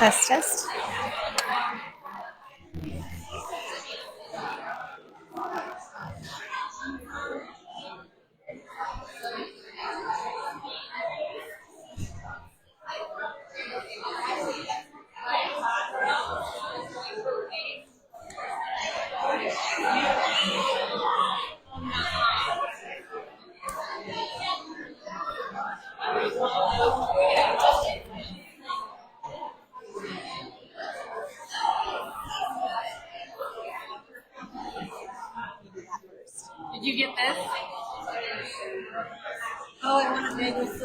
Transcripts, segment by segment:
Test, test. Did you get this? Oh, I want to make this.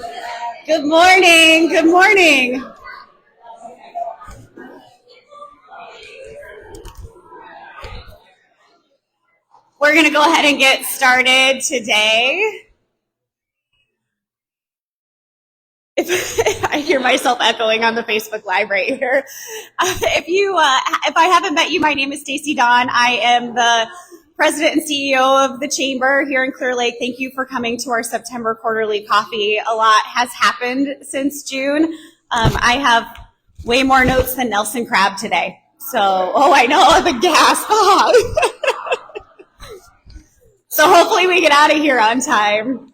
Good morning. Good morning. We're going to go ahead and get started today. I hear myself echoing on the Facebook Live right here. If I haven't met you, my name is Stacy Doughan. I am the President and CEO of the Chamber here in Clear Lake. Thank you for coming to our September quarterly coffee. A lot has happened since June. I have way more notes than Nelson Crabb today. So, I know, the gasp. So hopefully we get out of here on time.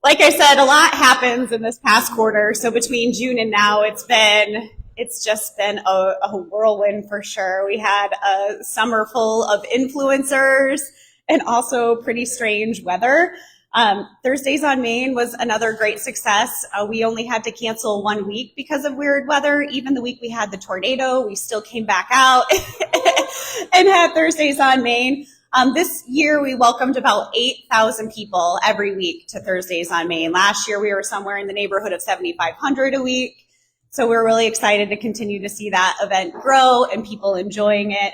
Like I said, a lot happens in this past quarter. So between June and now, it's just been a whirlwind for sure. We had a summer full of influencers and also pretty strange weather. Thursdays on Main was another great success. We only had to cancel 1 week because of weird weather. Even the week we had the tornado, we still came back out and had Thursdays on Main. This year, we welcomed about 8,000 people every week to Thursdays on Main. Last year, we were somewhere in the neighborhood of 7,500 a week. So we're really excited to continue to see that event grow and people enjoying it.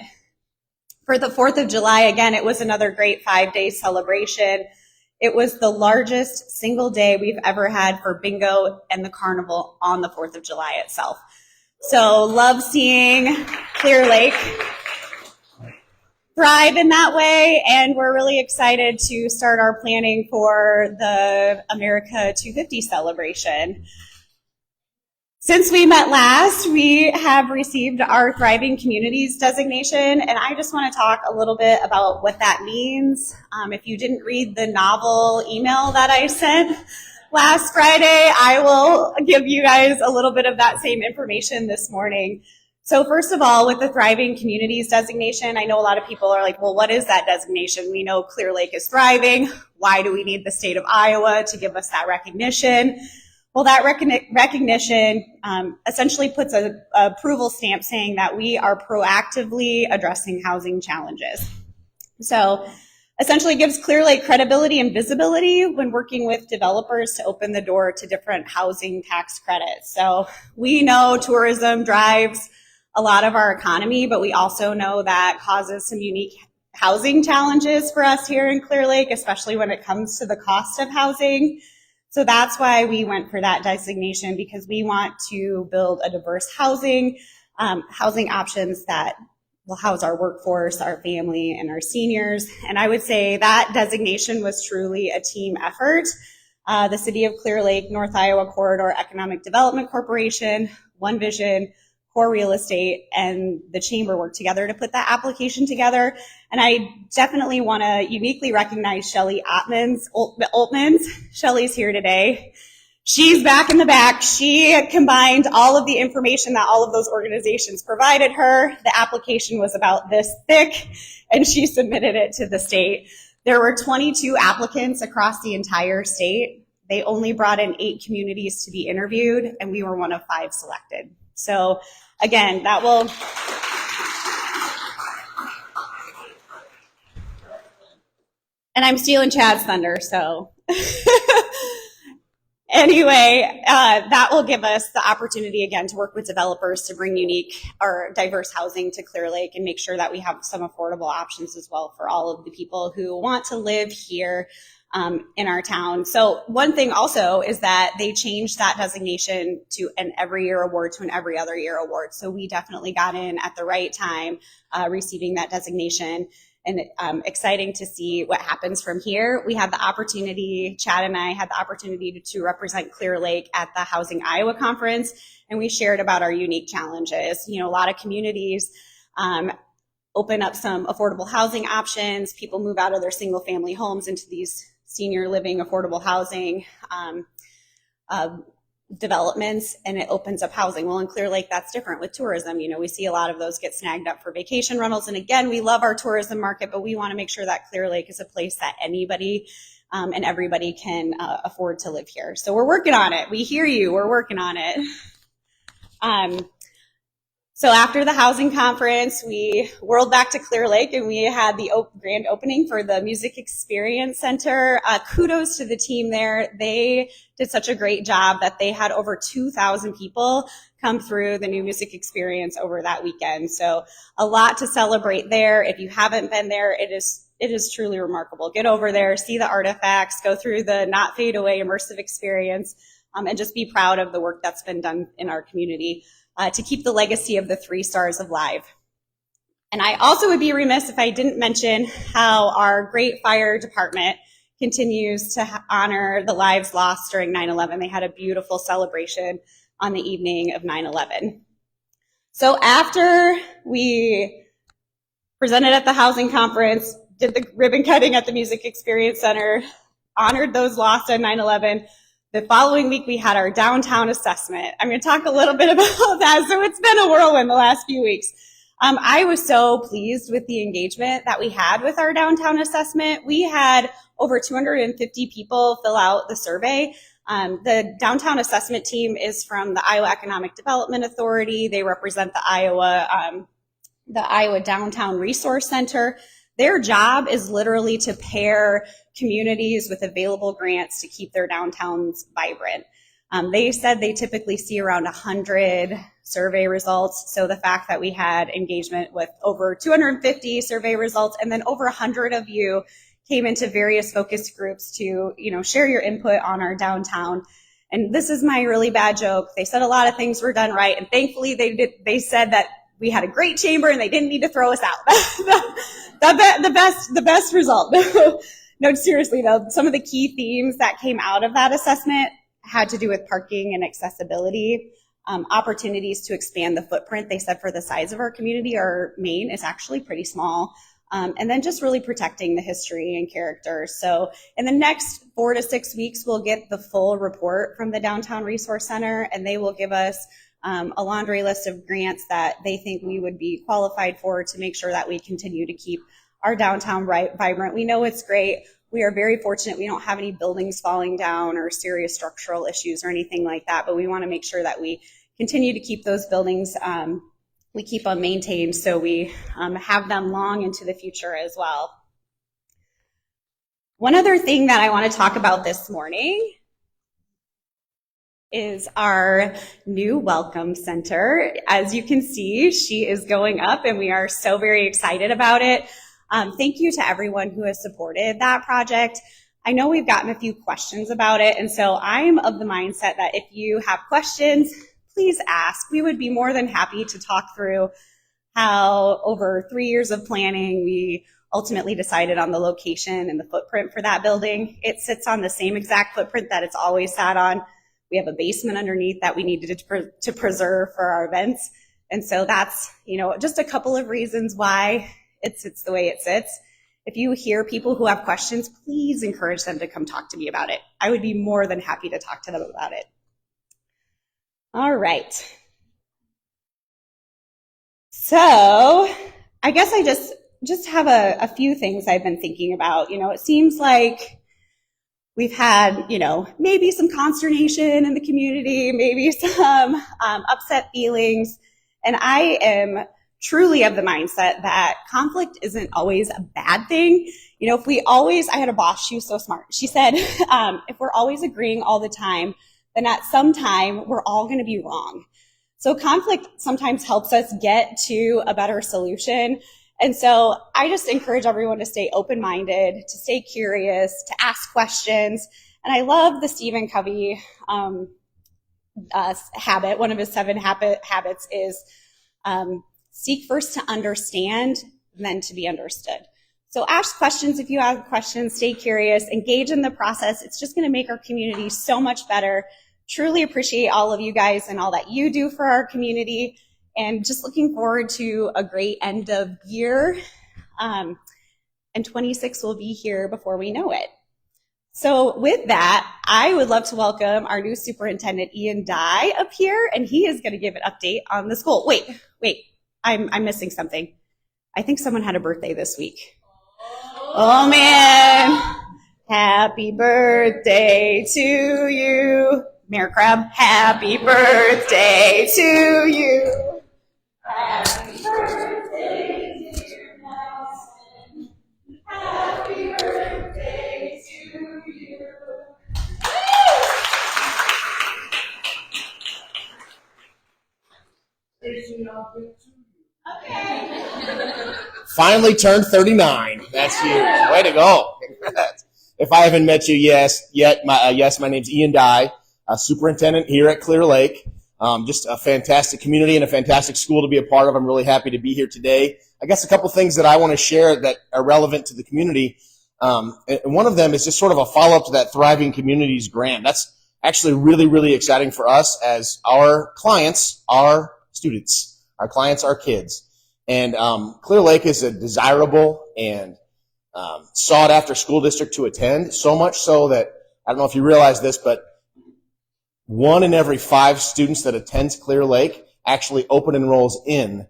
For the 4th of July, again, it was another great 5-day celebration. It was the largest single day we've ever had for bingo and the carnival on the 4th of July itself. So love seeing Clear Lake thrive in that way, and we're really excited to start our planning for the America 250 celebration. Since we met last, we have received our Thriving Communities designation, and I just want to talk a little bit about what that means. If you didn't read the novel email that I sent last Friday, I will give you guys a little bit of that same information this morning. So first of all, with the Thriving Communities designation, I know a lot of people are like, well, what is that designation? We know Clear Lake is thriving. Why do we need the state of Iowa to give us that recognition? Well, that recognition essentially puts an approval stamp saying that we are proactively addressing housing challenges. So essentially gives Clear Lake credibility and visibility when working with developers to open the door to different housing tax credits. So we know tourism drives a lot of our economy, but we also know that causes some unique housing challenges for us here in Clear Lake, especially when it comes to the cost of housing. So that's why we went for that designation, because we want to build a diverse housing options that will house our workforce, our family, and our seniors. And I would say that designation was truly a team effort. The City of Clear Lake, North Iowa Corridor Economic Development Corporation, One Vision, Core Real Estate, and the Chamber worked together to put that application together. And I definitely want to uniquely recognize Shelly Altmans. Shelly's here today. She's back in the back. She combined all of the information that all of those organizations provided her. The application was about this thick, and she submitted it to the state. There were 22 applicants across the entire state. They only brought in 8 communities to be interviewed, and we were one of 5 selected. So again, that will... And I'm stealing Chad's thunder, so... Anyway, that will give us the opportunity again to work with developers to bring unique or diverse housing to Clear Lake and make sure that we have some affordable options as well for all of the people who want to live here in our town. So one thing also is that they changed that designation to an every year award to an every other year award. So we definitely got in at the right time receiving that designation. and exciting to see what happens from here. We had the opportunity, Chad and I had the opportunity to represent Clear Lake at the Housing Iowa Conference, and we shared about our unique challenges. A lot of communities open up some affordable housing options. People move out of their single family homes into these senior living affordable housing developments, and it opens up housing. Well, in Clear Lake, that's different with tourism. We see a lot of those get snagged up for vacation rentals. And again, we love our tourism market, but we want to make sure that Clear Lake is a place that anybody and everybody can afford to live here. So we're working on it. We hear you. We're working on it. So after the housing conference, we whirled back to Clear Lake, and we had the grand opening for the Music Experience Center. Kudos to the team there. They did such a great job that they had over 2,000 people come through the new music experience over that weekend. So a lot to celebrate there. If you haven't been there, it is truly remarkable. Get over there, see the artifacts, go through the not fade away immersive experience, and just be proud of the work that's been done in our community to keep the legacy of the 3 stars of live. And I also would be remiss if I didn't mention how our great fire department continues to honor the lives lost during 9/11. They had a beautiful celebration on the evening of 9/11. So after we presented at the housing conference, did the ribbon cutting at the Music Experience Center, honored those lost on 9/11, the following week, we had our downtown assessment. I'm going to talk a little bit about that. So it's been a whirlwind the last few weeks. I was so pleased with the engagement that we had with our downtown assessment. We had over 250 people fill out the survey. The downtown assessment team is from the Iowa Economic Development Authority. They represent the Iowa Downtown Resource Center. Their job is literally to pair communities with available grants to keep their downtowns vibrant. They said they typically see around 100 survey results. So the fact that we had engagement with over 250 survey results, and then over 100 of you came into various focus groups to, share your input on our downtown. And this is my really bad joke. They said a lot of things were done right, and thankfully they said that we had a great chamber and they didn't need to throw us out. the best result. No, seriously though, some of the key themes that came out of that assessment had to do with parking and accessibility, opportunities to expand the footprint. They said for the size of our community, our main is actually pretty small. And then just really protecting the history and character. So in the next 4 to 6 weeks, we'll get the full report from the Downtown Resource Center, and they will give us a laundry list of grants that they think we would be qualified for to make sure that we continue to keep our downtown vibrant. We know it's great. We are very fortunate. We don't have any buildings falling down or serious structural issues or anything like that, but we want to make sure that we continue to keep those buildings, we keep them maintained so we have them long into the future as well. One other thing that I want to talk about this morning is our new Welcome Center. As you can see, she is going up and we are so very excited about it. Thank you to everyone who has supported that project. I know we've gotten a few questions about it, and so I'm of the mindset that if you have questions, please ask. We would be more than happy to talk through how over 3 years of planning, we ultimately decided on the location and the footprint for that building. It sits on the same exact footprint that it's always sat on. We have a basement underneath that we needed to preserve for our events. And so that's, just a couple of reasons why it sits the way it sits. If you hear people who have questions, please encourage them to come talk to me about it. I would be more than happy to talk to them about it. All right. So I guess I just have a few things I've been thinking about. It seems like we've had, maybe some consternation in the community, maybe some upset feelings. And I am truly of the mindset that conflict isn't always a bad thing. I had a boss, she was so smart. She said, if we're always agreeing all the time, then at some time we're all going to be wrong. So conflict sometimes helps us get to a better solution. And so I just encourage everyone to stay open-minded, to stay curious, to ask questions. And I love the Stephen Covey habit. One of his 7 habits is seek first to understand, then to be understood. So ask questions if you have questions, stay curious, engage in the process. It's just going to make our community so much better. Truly appreciate all of you guys and all that you do for our community, and just looking forward to a great end of year. And 26 will be here before we know it. So with that, I would love to welcome our new superintendent, Ian Dye, up here, and he is going to give an update on the school. Wait, I'm missing something. I think someone had a birthday this week. Oh man, happy birthday to you. Mayor Crabb, happy birthday to you. Happy birthday, dear Nelson. Happy birthday to you. Okay. Finally turned 39. That's huge. Way to go. If I haven't met you yet, my name's Ian Dye, superintendent here at Clear Lake. Just a fantastic community and a fantastic school to be a part of. I'm really happy to be here today. I guess a couple things that I want to share that are relevant to the community. And one of them is just sort of a follow-up to that Thriving Communities grant. That's actually really, really exciting for us, as our clients are students. Our clients are kids. And Clear Lake is a desirable and sought-after school district to attend, so much so that, I don't know if you realize this, but 1 in every 5 students that attend Clear Lake actually open enrolls in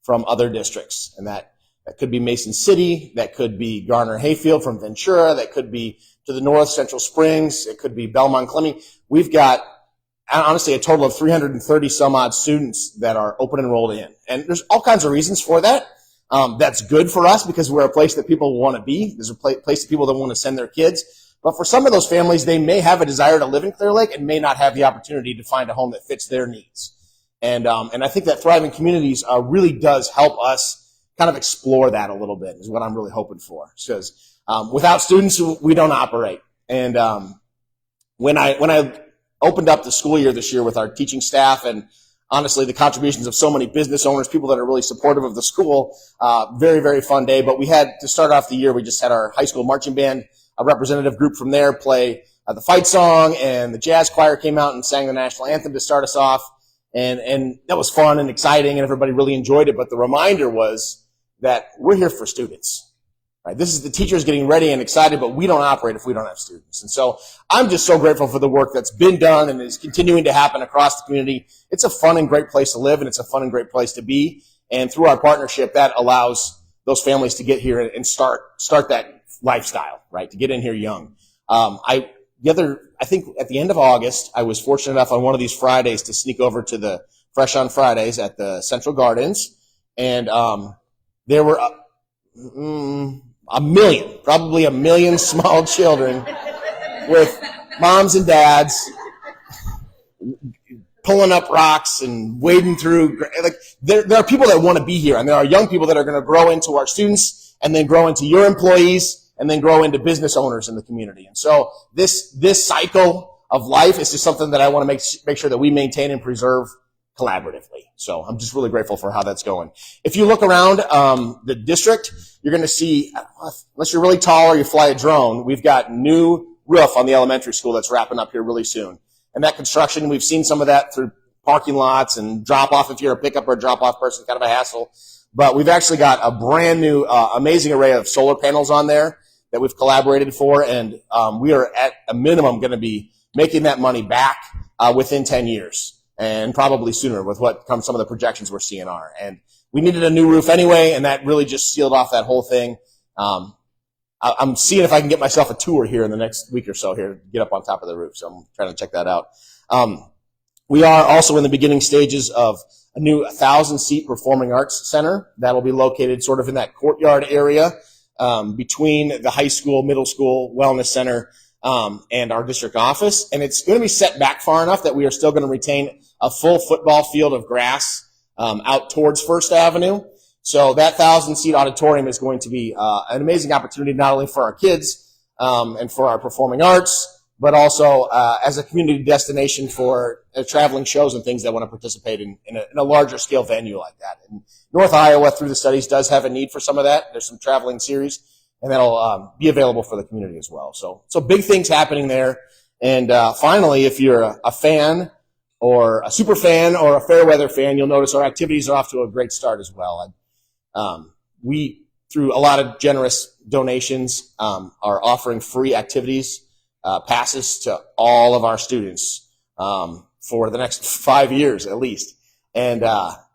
from other districts. And that could be Mason City, that could be Garner-Hayfield from Ventura, that could be to the north, Central Springs, it could be Belmont-Clemmy. We've got, honestly, a total of 330 some odd students that are open enrolled in. And there's all kinds of reasons for that. That's good for us because we're a place that people want to be. There's a place that people that want to send their kids. But for some of those families, they may have a desire to live in Clear Lake and may not have the opportunity to find a home that fits their needs. And I think that Thriving Communities really does help us kind of explore that a little bit, is what I'm really hoping for. Because without students, we don't operate. And when I opened up the school year this year with our teaching staff and honestly the contributions of so many business owners, people that are really supportive of the school, very, very fun day. But we had, to start off the year, we just had our high school marching band, a representative group from there, play the fight song, and the jazz choir came out and sang the national anthem to start us off. And that was fun and exciting, and everybody really enjoyed it. But the reminder was that we're here for students. Right? This is the teachers getting ready and excited, but we don't operate if we don't have students. And so I'm just so grateful for the work that's been done and is continuing to happen across the community. It's a fun and great place to live, and it's a fun and great place to be. And through our partnership, that allows those families to get here and start that lifestyle, right? To get in here young. I think at the end of August, I was fortunate enough on one of these Fridays to sneak over to the Fresh on Fridays at the Central Gardens, and there were probably a million small children with moms and dads pulling up rocks and wading through. Like there are people that want to be here, and there are young people that are going to grow into our students, and then grow into your employees, and then grow into business owners in the community. And so this cycle of life is just something that I want to make sure that we maintain and preserve collaboratively. So I'm just really grateful for how that's going. If you look around the district, you're going to see, unless you're really tall or you fly a drone, we've got new roof on the elementary school that's wrapping up here really soon. And that construction, we've seen some of that through parking lots and drop off if you're a pickup or a drop off person, kind of a hassle. But we've actually got a brand new, amazing array of solar panels on there that we've collaborated for, and we are at a minimum going to be making that money back within 10 years, and probably sooner with what some of the projections we're seeing are. And we needed a new roof anyway, and that really just sealed off that whole thing. I'm seeing if I can get myself a tour here in the next week or so here to get up on top of the roof, so I'm trying to check that out. We are also in the beginning stages of a new 1,000-seat performing arts center that'll be located sort of in that courtyard area between the high school, middle school, wellness center, and our district office. And it's going to be set back far enough that we are still going to retain a full football field of grass out towards First Avenue. So that 1,000-seat auditorium is going to be an amazing opportunity not only for our kids and for our performing arts, but also as a community destination for traveling shows and things that want to participate in a larger scale venue like that. And North Iowa, through the studies, does have a need for some of that. There's some traveling series. and that'll be available for the community as well. So big things happening there. And finally, if you're a fan or a super fan or a Fairweather fan, you'll notice our activities are off to a great start as well. We, through a lot of generous donations, are offering free activities passes to all of our students for the next 5 years at least. And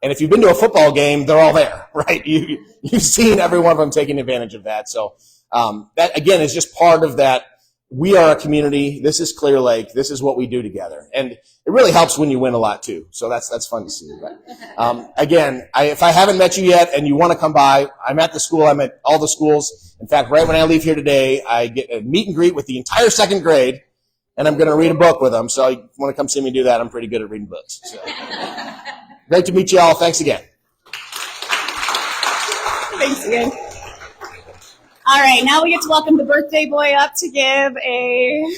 if you've been to a football game, they're all there, right? You've seen every one of them taking advantage of that. So that, again, is just part of that. We are a community. This is Clear Lake. This is what we do together. And it really helps when you win a lot, too. So that's fun to see. But again, if I haven't met you yet and you want to come by, I'm at the school. I'm at all the schools. In fact, right when I leave here today, I get a meet and greet with the entire second grade, and I'm going to read a book with them. So if you want to come see me do that, I'm pretty good at reading books. So. Great to meet you all. Thanks again. Thanks again. All right, now we get to welcome the birthday boy up to give a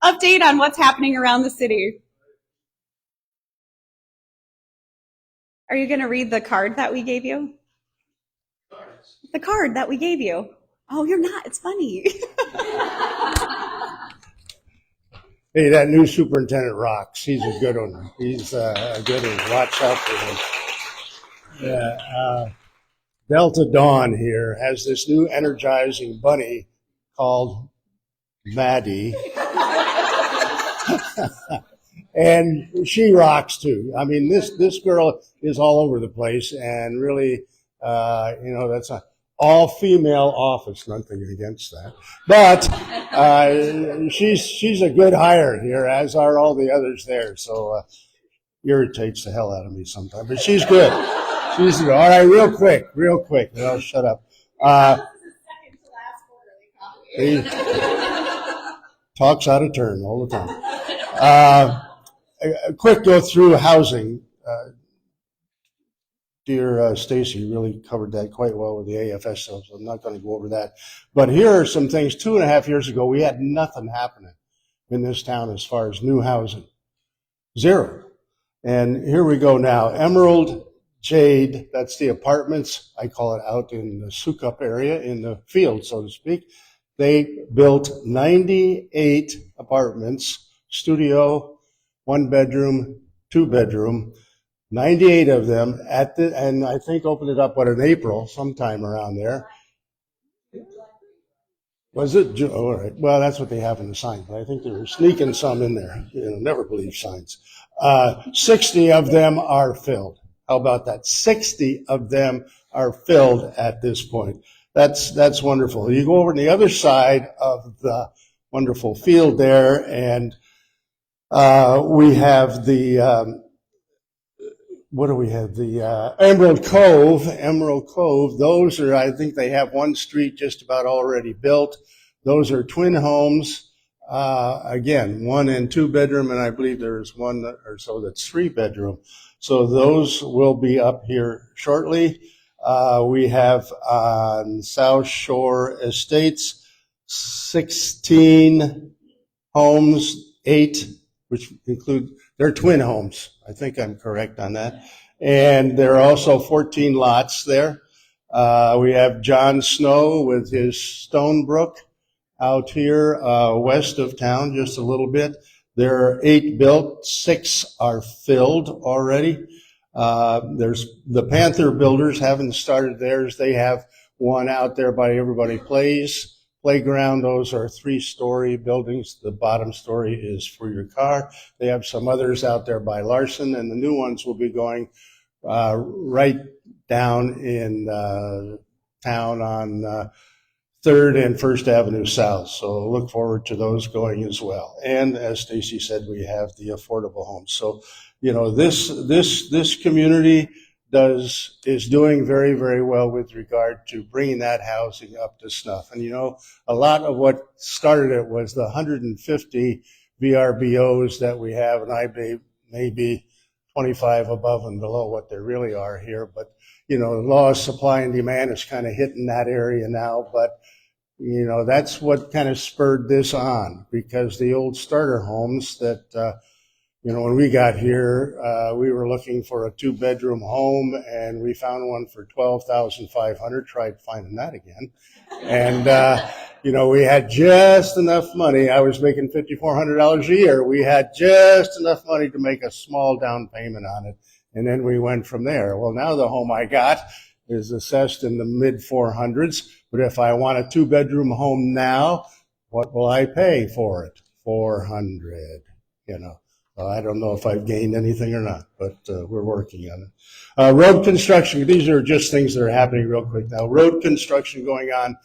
update on what's happening around the city. Are you going to read the card that we gave you? The card that we gave you. Oh, you're not. It's funny. Hey, that new superintendent rocks. He's a good one. He's a good one. Watch out for him. Yeah, Delta Dawn here has this new energizing bunny called Maddie. And she rocks too. I mean, this girl is all over the place, and really, that's a all-female office. Nothing against that, but she's a good hire here, as are all the others there. So irritates the hell out of me sometimes, but she's good. She's good. All right, real quick, and I'll shut up. He talks out of turn all the time. A quick go through housing. Dear Stacy really covered that quite well with the AFS, so I'm not going to go over that. But here are some things. 2.5 years ago, we had nothing happening in this town as far as new housing. Zero. And here we go now. Emerald Jade, that's the apartments. I call it out in the Sukup area, in the field, so to speak. They built 98 apartments, studio, 1 bedroom, 2 bedroom, 98 of them and I think opened it up, in April, sometime around there. Was it? Oh, all right. Well, that's what they have in the sign, but I think they were sneaking some in there. Never believe signs. 60 of them are filled. How about that? 60 of them are filled at this point. That's wonderful. You go over to the other side of the wonderful field there, and we have the what do we have? The Emerald Cove. Those are, I think they have one street just about already built. Those are twin homes. Again, 1 and 2 bedroom, and I believe there's one or so that's 3 bedroom. So those will be up here shortly. We have on South Shore Estates 16 homes, 8, which include, they're twin homes. I think I'm correct on that. And there are also 14 lots there. We have John Snow with his Stonebrook out here west of town just a little bit. There are 8 built, 6 are filled already. There's the Panther Builders haven't started theirs. They have one out there by Everybody Plays Playground. Those are 3-story buildings. The bottom story is for your car. They have some others out there by Larson, and the new ones will be going right down in town on 3rd and 1st Avenue South. So look forward to those going as well. And as Stacy said, we have the affordable homes. So, this community is doing very, very well with regard to bringing that housing up to snuff. And, a lot of what started it was the 150 VRBOs that we have, and maybe 25 above and below what there really are here. But, the law of supply and demand is kind of hitting that area now. But, that's what kind of spurred this on, because the old starter homes that when we got here, we were looking for a 2-bedroom home, and we found one for $12,500. Tried finding that again, and we had just enough money. I was making $5,400 a year. We had just enough money to make a small down payment on it, and then we went from there. Well, now the home I got is assessed in the mid 400s, but if I want a 2-bedroom home now, what will I pay for it? $400. I don't know if I've gained anything or not, but we're working on it. Road construction, these are just things that are happening real quick now. Road construction going on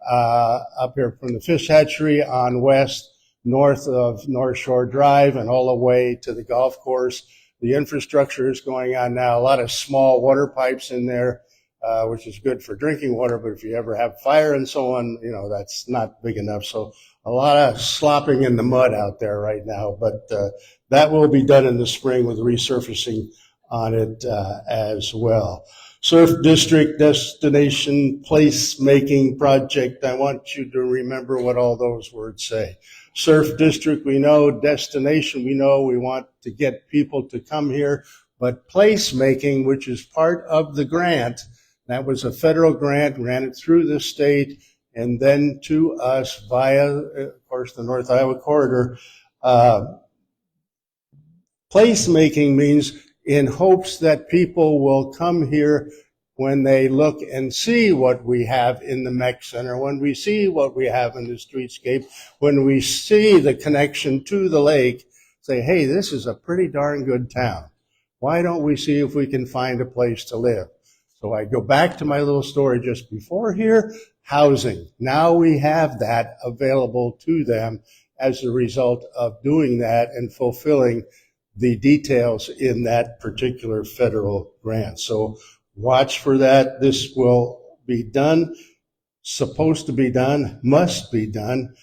up here from the fish hatchery on west, north of North Shore Drive and all the way to the golf course. The infrastructure is going on now. A lot of small water pipes in there, which is good for drinking water, but if you ever have fire and so on, that's not big enough. So a lot of slopping in the mud out there right now, but that will be done in the spring with resurfacing on it as well. Surf District Destination Placemaking Project. I want you to remember what all those words say. Surf District, we know. Destination, we know. We want to get people to come here. But placemaking, which is part of the grant, that was a federal grant granted through the state and then to us via, of course, the North Iowa Corridor. Placemaking means in hopes that people will come here when they look and see what we have in the Mech Center, when we see what we have in the streetscape, when we see the connection to the lake, say, hey, this is a pretty darn good town. Why don't we see if we can find a place to live? So I go back to my little story just before here, housing. Now we have that available to them as a result of doing that and fulfilling the details in that particular federal grant. So watch for that. This will be done, supposed to be done, must be done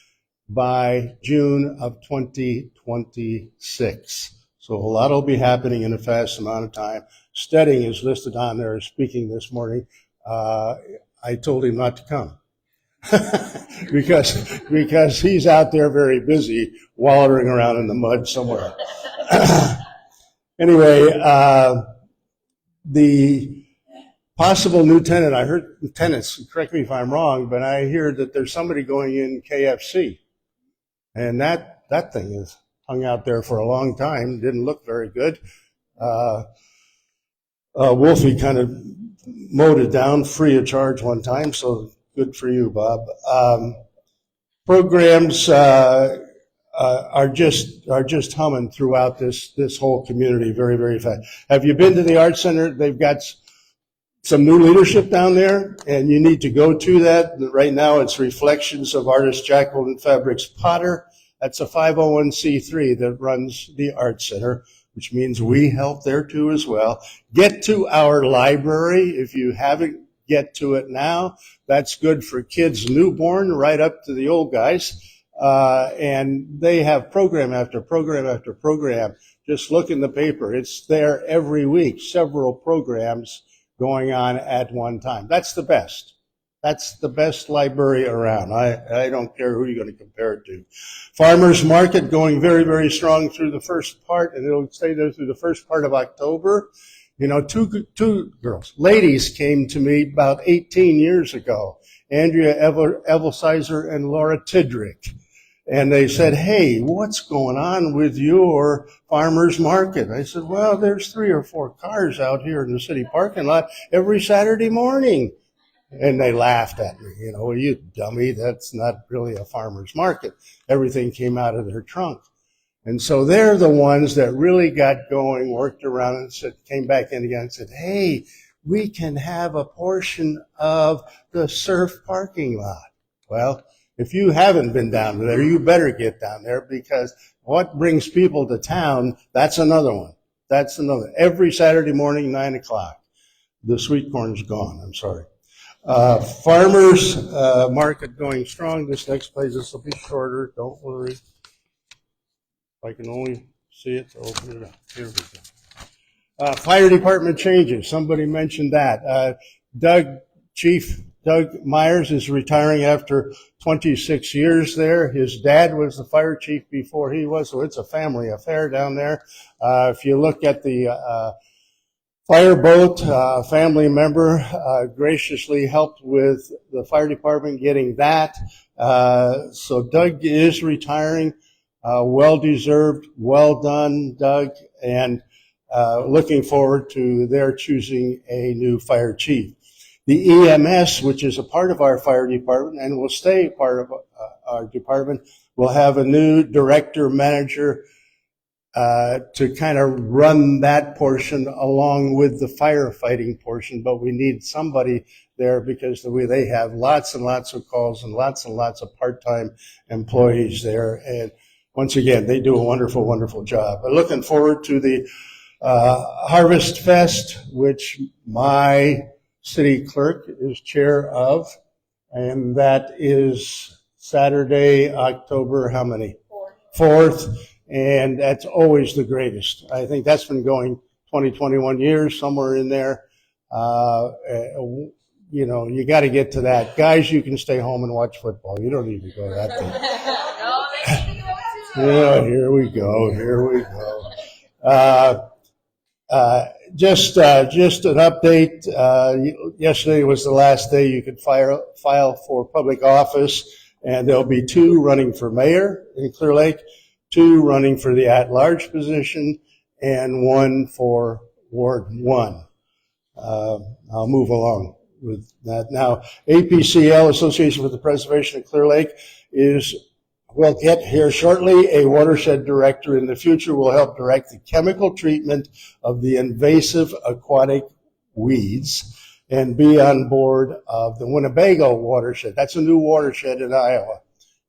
by June of 2026. So a lot will be happening in a fast amount of time. Stedding is listed on there as speaking this morning. I told him not to come because he's out there very busy wallowing around in the mud somewhere. Anyway, the possible new tenant, I heard tenants, correct me if I'm wrong, but I hear that there's somebody going in KFC. And that thing is hung out there for a long time, didn't look very good. Wolfie kind of mowed it down free of charge one time, so good for you, Bob. Programs are just humming throughout this whole community very, very fast. Have you been to the Art Center? They've got some new leadership down there, and you need to go to that. Right now it's Reflections of Artist Jacqueline Fabrics Potter. That's a 501c3 that runs the Art Center, which means we help there too as well. Get to our library if you haven't get to it now. That's good for kids newborn right up to the old guys. And they have program after program after program. Just look in the paper. It's there every week, several programs going on at one time. That's the best. That's the best library around. I don't care who you're going to compare it to. Farmers Market going very, very strong through the first part, and it'll stay there through the first part of October. Two girls, ladies came to me about 18 years ago, Andrea Evelsizer and Laura Tidrick. And they said, hey, what's going on with your farmer's market? I said, well, there's 3 or 4 cars out here in the city parking lot every Saturday morning. And they laughed at me, you dummy, that's not really a farmer's market. Everything came out of their trunk. And so they're the ones that really got going, worked around and came back in again and said, hey, we can have a portion of the surf parking lot. Well, if you haven't been down there, you better get down there, because what brings people to town, that's another one. That's another. Every Saturday morning, 9 o'clock. The sweet corn's gone, I'm sorry. Farmers Market going strong. This next place, this will be shorter, don't worry. If I can only see it, so open it up. Here we go. Fire department changes. Somebody mentioned that. Doug, Chief Doug Myers is retiring after 26 years there. His dad was the fire chief before he was, so it's a family affair down there. If you look at the fireboat, family member graciously helped with the fire department getting that. So Doug is retiring. Well-deserved, well done, Doug, and looking forward to their choosing a new fire chief. The EMS, which is a part of our fire department and will stay part of our department, will have a new director manager to kind of run that portion along with the firefighting portion, but we need somebody there because they have lots and lots of calls and lots of part-time employees there. And once again, they do a wonderful, wonderful job. But looking forward to the Harvest Fest, which my city clerk is chair of, and that is Saturday, October, how many? 4th. And that's always the greatest. I think that's been going 20, 21 years, somewhere in there. You know, you got to get to that. Guys, you can stay home and watch football. You don't need to go to that thing. Yeah, here we go. Just an update. Yesterday was the last day you could file for public office, and there'll be 2 running for mayor in Clear Lake, 2 running for the at-large position, and 1 for Ward 1. I'll move along with that. Now, APCL, Association for the Preservation of Clear Lake, will get here shortly. A watershed director in the future will help direct the chemical treatment of the invasive aquatic weeds and be on board of the Winnebago watershed. That's a new watershed in Iowa.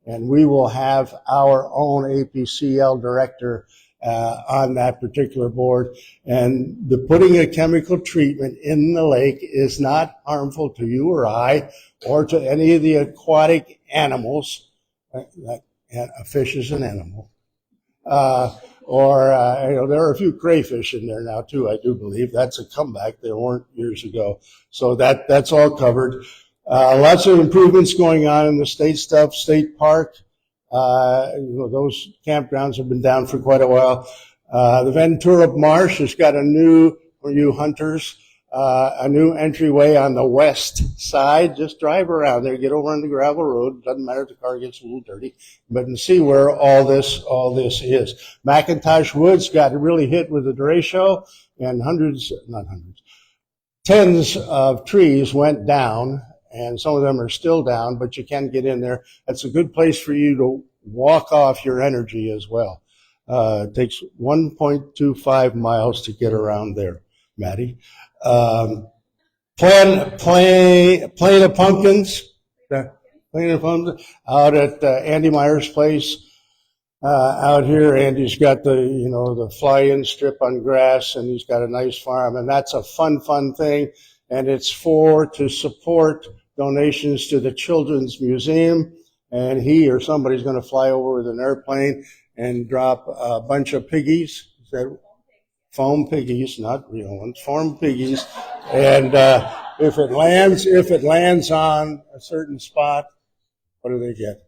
And we will have our own APCL director on that particular board. And the putting a chemical treatment in the lake is not harmful to you or I or to any of the aquatic animals. A fish is an animal. You know, there are a few crayfish in there now too, I do believe. That's a comeback. There weren't years ago. So that's all covered. Lots of improvements going on in the state stuff, state park. You know, those campgrounds have been down for quite a while. The Ventura Marsh has got a new, for you hunters, a new entryway on the west side. Just drive around there, get over on the gravel road. Doesn't matter if the car gets a little dirty, but and see where all this is. McIntosh Woods got really hit with the derecho, and tens of trees went down, and some of them are still down, but you can get in there. That's a good place for you to walk off your energy as well. It takes 1.25 miles to get around there, Maddie. Plain of Pumpkins out at Andy Meyer's place. Out here, Andy's got the fly-in strip on grass, and he's got a nice farm, and that's a fun thing. And it's to support donations to the Children's Museum, and he or somebody's going to fly over with an airplane and drop a bunch of piggies. Is that foam piggies, not real ones, foam piggies. And if it lands on a certain spot, what do they get?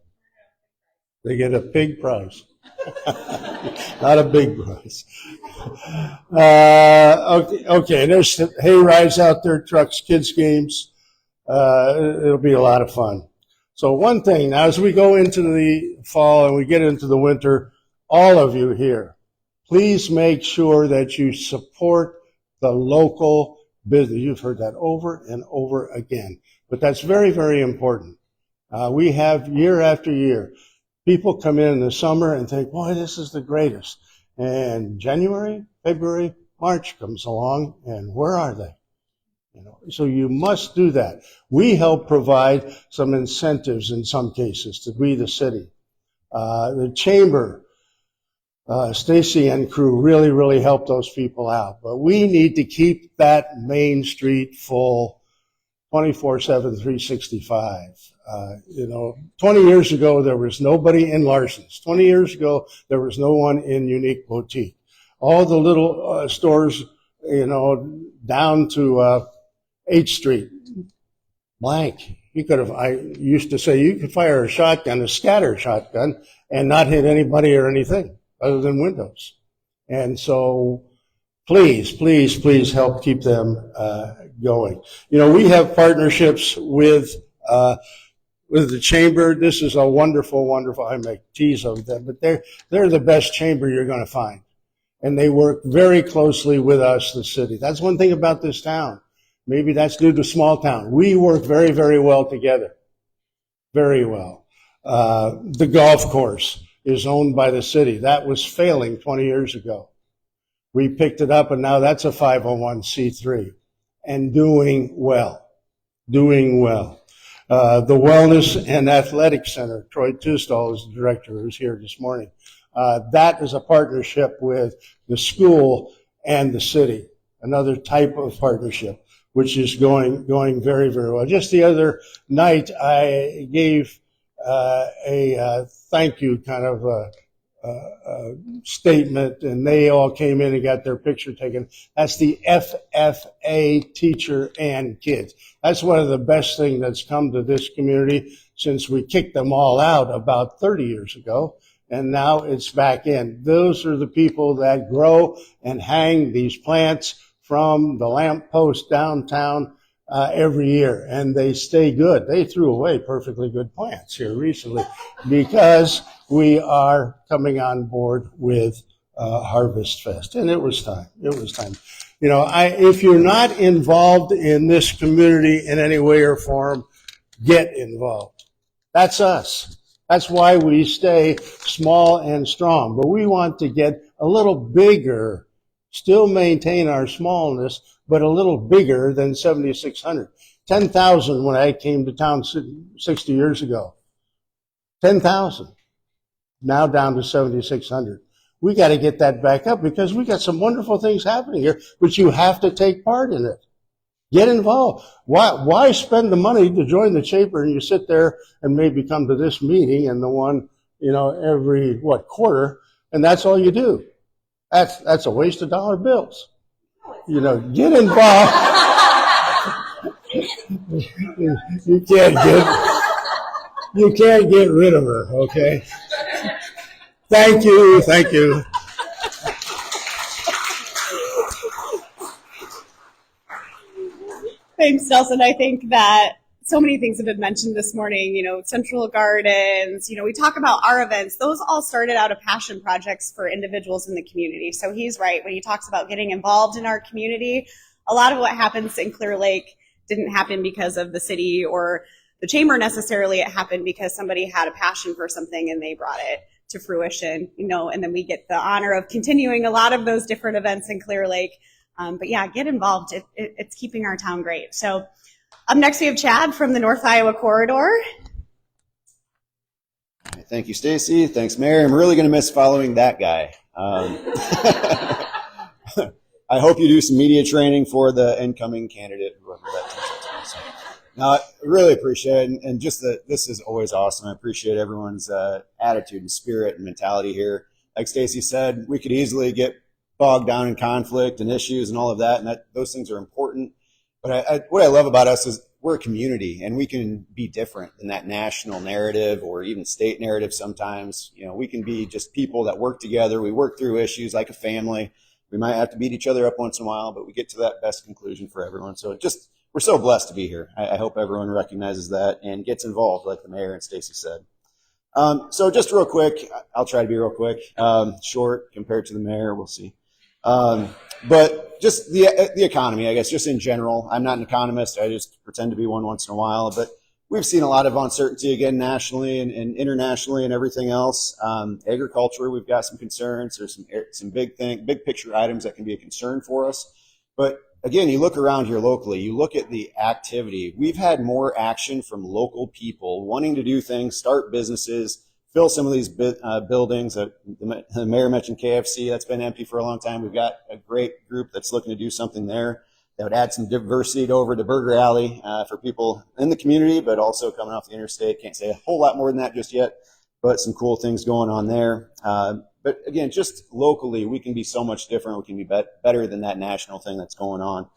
They get a pig prize. Not a big prize. Okay. There's hay rides out there, trucks, kids games. It'll be a lot of fun. So one thing, now as we go into the fall and we get into the winter, all of you here, please make sure that you support the local business. You've heard that over and over again, but that's very, very important. We have year after year, people come in the summer and think, boy, this is the greatest. And January, February, March comes along, and where are they? So you must do that. We help provide some incentives in some cases to be the city. The chamber, Stacy and crew really help those people out. But we need to keep that main street full 24/7, 365. 20 years ago, there was nobody in Larson's. 20 years ago, there was no one in Unique Boutique. All the little stores, down to 8th Street, blank. I used to say you could fire a shotgun, a scatter shotgun, and not hit anybody or anything other than windows. And so please, please, please help keep them going. You know, we have partnerships with the chamber. This is a wonderful, wonderful, I make tease of them, but they're the best chamber you're going to find. And they work very closely with us, the city. That's one thing about this town. Maybe that's due to small town. We work very, very well together. Very well. The golf course is owned by the city. That was failing 20 years ago. We picked it up, and now that's a 501c3 and doing well. Doing well. The Wellness and Athletic Center, Troy Tustall is the director who's here this morning. That is a partnership with the school and the city, another type of partnership, which is going very, very well. Just the other night, I gave a thank you kind of statement, and they all came in and got their picture taken. That's the FFA Teacher and Kids. That's one of the best things that's come to this community since we kicked them all out about 30 years ago, and now it's back in. Those are the people that grow and hang these plants from the lamppost downtown every year, and they stay good. They threw away perfectly good plants here recently because we are coming on board with Harvest Fest, and it was time. It was time. You know, if you're not involved in this community in any way or form, get involved. That's us. That's why we stay small and strong, but we want to get a little bigger, still maintain our smallness, but a little bigger than 7,600. 10,000 when I came to town 60 years ago. 10,000. Now down to 7,600. We got to get that back up because we got some wonderful things happening here, but you have to take part in it. Get involved. Why spend the money to join the chamber and you sit there and maybe come to this meeting and the one, you know, every, quarter, and that's all you do? That's a waste of dollar bills. You know, get involved. You can't get rid of her, okay? Thank you. Thanks, Nelson. I think that so many things have been mentioned this morning, you know, Central Gardens, you know, we talk about our events. Those all started out of passion projects for individuals in the community. So he's right when he talks about getting involved in our community. A lot of what happens in Clear Lake didn't happen because of the city or the chamber necessarily. It happened because somebody had a passion for something and they brought it to fruition, you know, and then we get the honor of continuing a lot of those different events in Clear Lake. But yeah, get involved. It's keeping our town great. So up next, we have Chad from the North Iowa Corridor. Thank you, Stacy. Thanks, Mayor. I'm really going to miss following that guy. I hope you do some media training for the incoming candidate, whoever that turns out to be. So, no, I really appreciate it. And just this is always awesome. I appreciate everyone's attitude and spirit and mentality here. Like Stacy said, we could easily get bogged down in conflict and issues and all of that, and those things are important. But what I love about us is we're a community, and we can be different than that national narrative or even state narrative sometimes. You know, we can be just people that work together. We work through issues like a family. We might have to beat each other up once in a while, but we get to that best conclusion for everyone. So we're so blessed to be here. I hope everyone recognizes that and gets involved, like the mayor and Stacy said. So just real quick, I'll try to be real quick, short compared to the mayor. We'll see. But just the economy, I guess, just in general. I'm not an economist. I just pretend to be one once in a while. But we've seen a lot of uncertainty again nationally and internationally and everything else. Agriculture, we've got some concerns. There's some big picture items that can be a concern for us. But again, you look around here locally, you look at the activity. We've had more action from local people wanting to do things, start businesses, fill some of these buildings. The mayor mentioned KFC. That's been empty for a long time. We've got a great group that's looking to do something there that would add some diversity over to Burger Alley for people in the community, but also coming off the interstate. Can't say a whole lot more than that just yet, but some cool things going on there. But again, just locally, we can be so much different. We can be better than that national thing that's going on.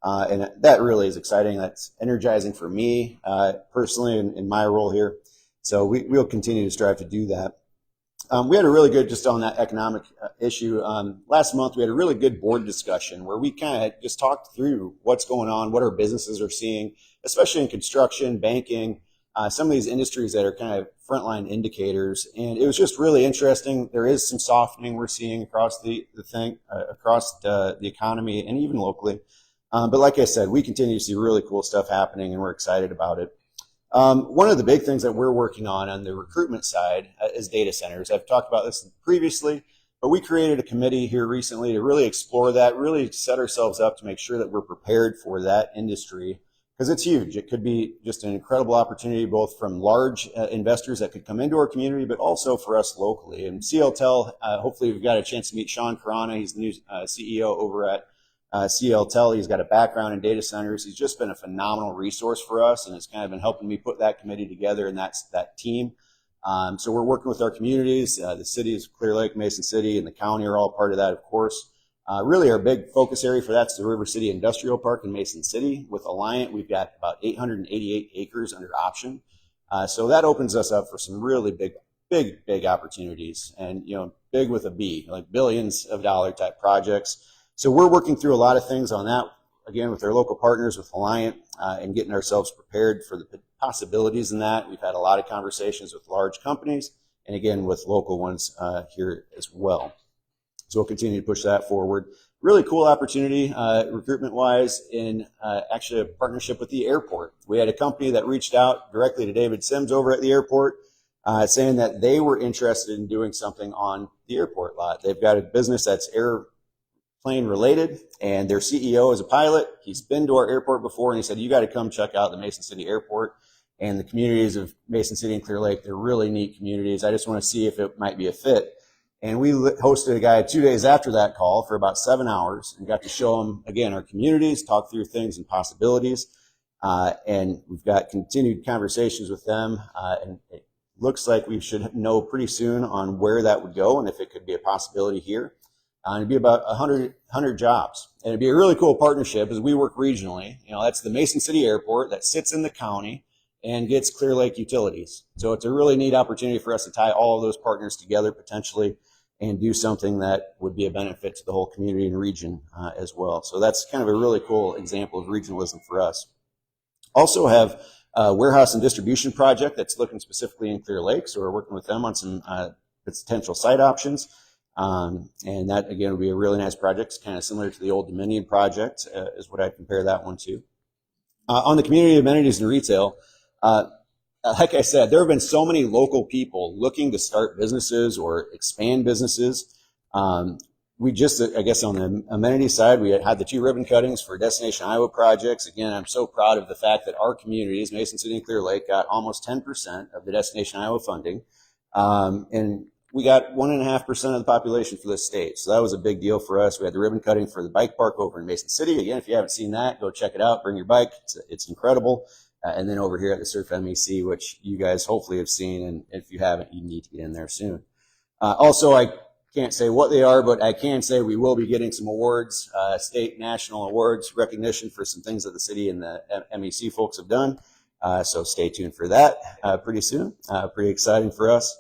And that really is exciting. That's energizing for me personally in my role here. So we'll continue to strive to do that. We had a really good, just on that economic issue, last month we had a really good board discussion where we kind of just talked through what's going on, what our businesses are seeing, especially in construction, banking, some of these industries that are kind of frontline indicators. And it was just really interesting. There is some softening we're seeing across across the economy and even locally. But like I said, we continue to see really cool stuff happening and we're excited about it. One of the big things that we're working on the recruitment side is data centers. I've talked about this previously, but we created a committee here recently to really explore that, really set ourselves up to make sure that we're prepared for that industry because it's huge. It could be just an incredible opportunity both from large investors that could come into our community, but also for us locally. And CLTEL, hopefully we've got a chance to meet Sean Carana. He's the new CEO over at CLTEL. He's got a background in data centers. He's just been a phenomenal resource for us and has kind of been helping me put that committee together and that team. So we're working with our communities. The cities, Clear Lake, Mason City, and the county are all part of that, of course. Really our big focus area for that's the River City Industrial Park in Mason City. With Alliant, we've got about 888 acres under option. So that opens us up for some really big opportunities and, big with a B, like billions of dollar type projects. So we're working through a lot of things on that, again, with our local partners, with Alliant, and getting ourselves prepared for the possibilities in that. We've had a lot of conversations with large companies and, again, with local ones here as well. So we'll continue to push that forward. Really cool opportunity recruitment-wise in actually a partnership with the airport. We had a company that reached out directly to David Sims over at the airport saying that they were interested in doing something on the airport lot. They've got a business that's airplane related, and their CEO is a pilot. He's been to our airport before, and he said, you got to come check out the Mason City Airport and the communities of Mason City and Clear Lake. They're really neat communities. I just want to see if it might be a fit. And we hosted a guy 2 days after that call for about 7 hours and got to show him, again, our communities, talk through things and possibilities. And we've got continued conversations with them. And it looks like we should know pretty soon on where that would go and if it could be a possibility here. And it'd be about 100 jobs. And it'd be a really cool partnership as we work regionally. That's the Mason City Airport that sits in the county and gets Clear Lake utilities. So it's a really neat opportunity for us to tie all of those partners together potentially and do something that would be a benefit to the whole community and region as well. So that's kind of a really cool example of regionalism for us. Also have a warehouse and distribution project that's looking specifically in Clear Lake. So we're working with them on some potential site options. And that, again, would be a really nice project. It's kind of similar to the old Dominion project is what I'd compare that one to. On the community amenities and retail, like I said, there have been so many local people looking to start businesses or expand businesses. We just, I guess on the amenity side, we had the 2 ribbon cuttings for Destination Iowa projects. Again, I'm so proud of the fact that our communities, Mason City and Clear Lake, got almost 10% of the Destination Iowa funding. And we got 1.5% of the population for the state. So that was a big deal for us. We had the ribbon cutting for the bike park over in Mason City. Again, if you haven't seen that, go check it out. Bring your bike. It's incredible. And then over here at the Surf MEC, which you guys hopefully have seen, and if you haven't, you need to get in there soon. Also, I can't say what they are, but I can say we will be getting some awards, state, national awards, recognition for some things that the city and the MEC folks have done. So stay tuned for that pretty soon. Pretty exciting for us.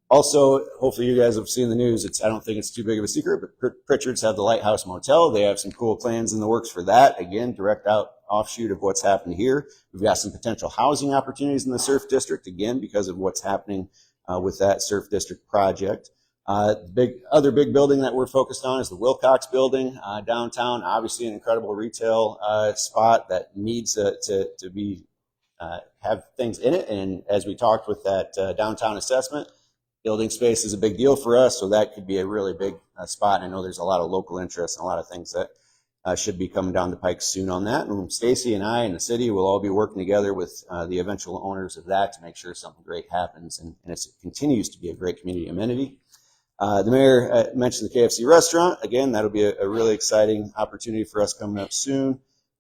Also, hopefully you guys have seen the news. I don't think it's too big of a secret, but Pritchard's have the Lighthouse Motel. They have some cool plans in the works for that. Again, direct offshoot of what's happened here. We've got some potential housing opportunities in the Surf District, again, because of what's happening with that Surf District project. Other big building that we're focused on is the Wilcox building downtown. Obviously an incredible retail spot that needs to be have things in it. And as we talked with that downtown assessment, building space is a big deal for us, so that could be a really big spot. I know there's a lot of local interest and a lot of things that should be coming down the pike soon on that. And Stacy and I and the city will all be working together with the eventual owners of that to make sure something great happens, and it continues to be a great community amenity. The mayor mentioned the KFC restaurant. Again, that'll be a really exciting opportunity for us coming up soon.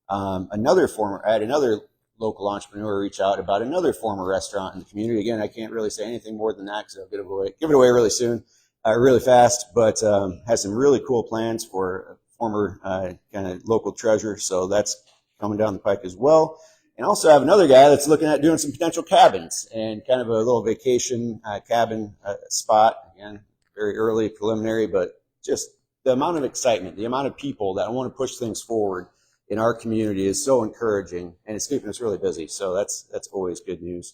I had another local entrepreneur reach out about another former restaurant in the community. Again, I can't really say anything more than that because I'll give it away really soon, really fast, but has some really cool plans for a former kind of local treasurer, so that's coming down the pike as well. And also have another guy that's looking at doing some potential cabins and kind of a little vacation cabin spot. Again, very early, preliminary, but just the amount of excitement, the amount of people that want to push things forward in our community is so encouraging, and it's keeping us really busy. So that's always good news.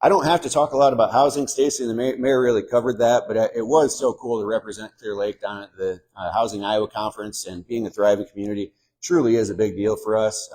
I don't have to talk a lot about housing. Stacy and the mayor really covered that, but it was so cool to represent Clear Lake down at the Housing Iowa Conference, and being a thriving community truly is a big deal for us,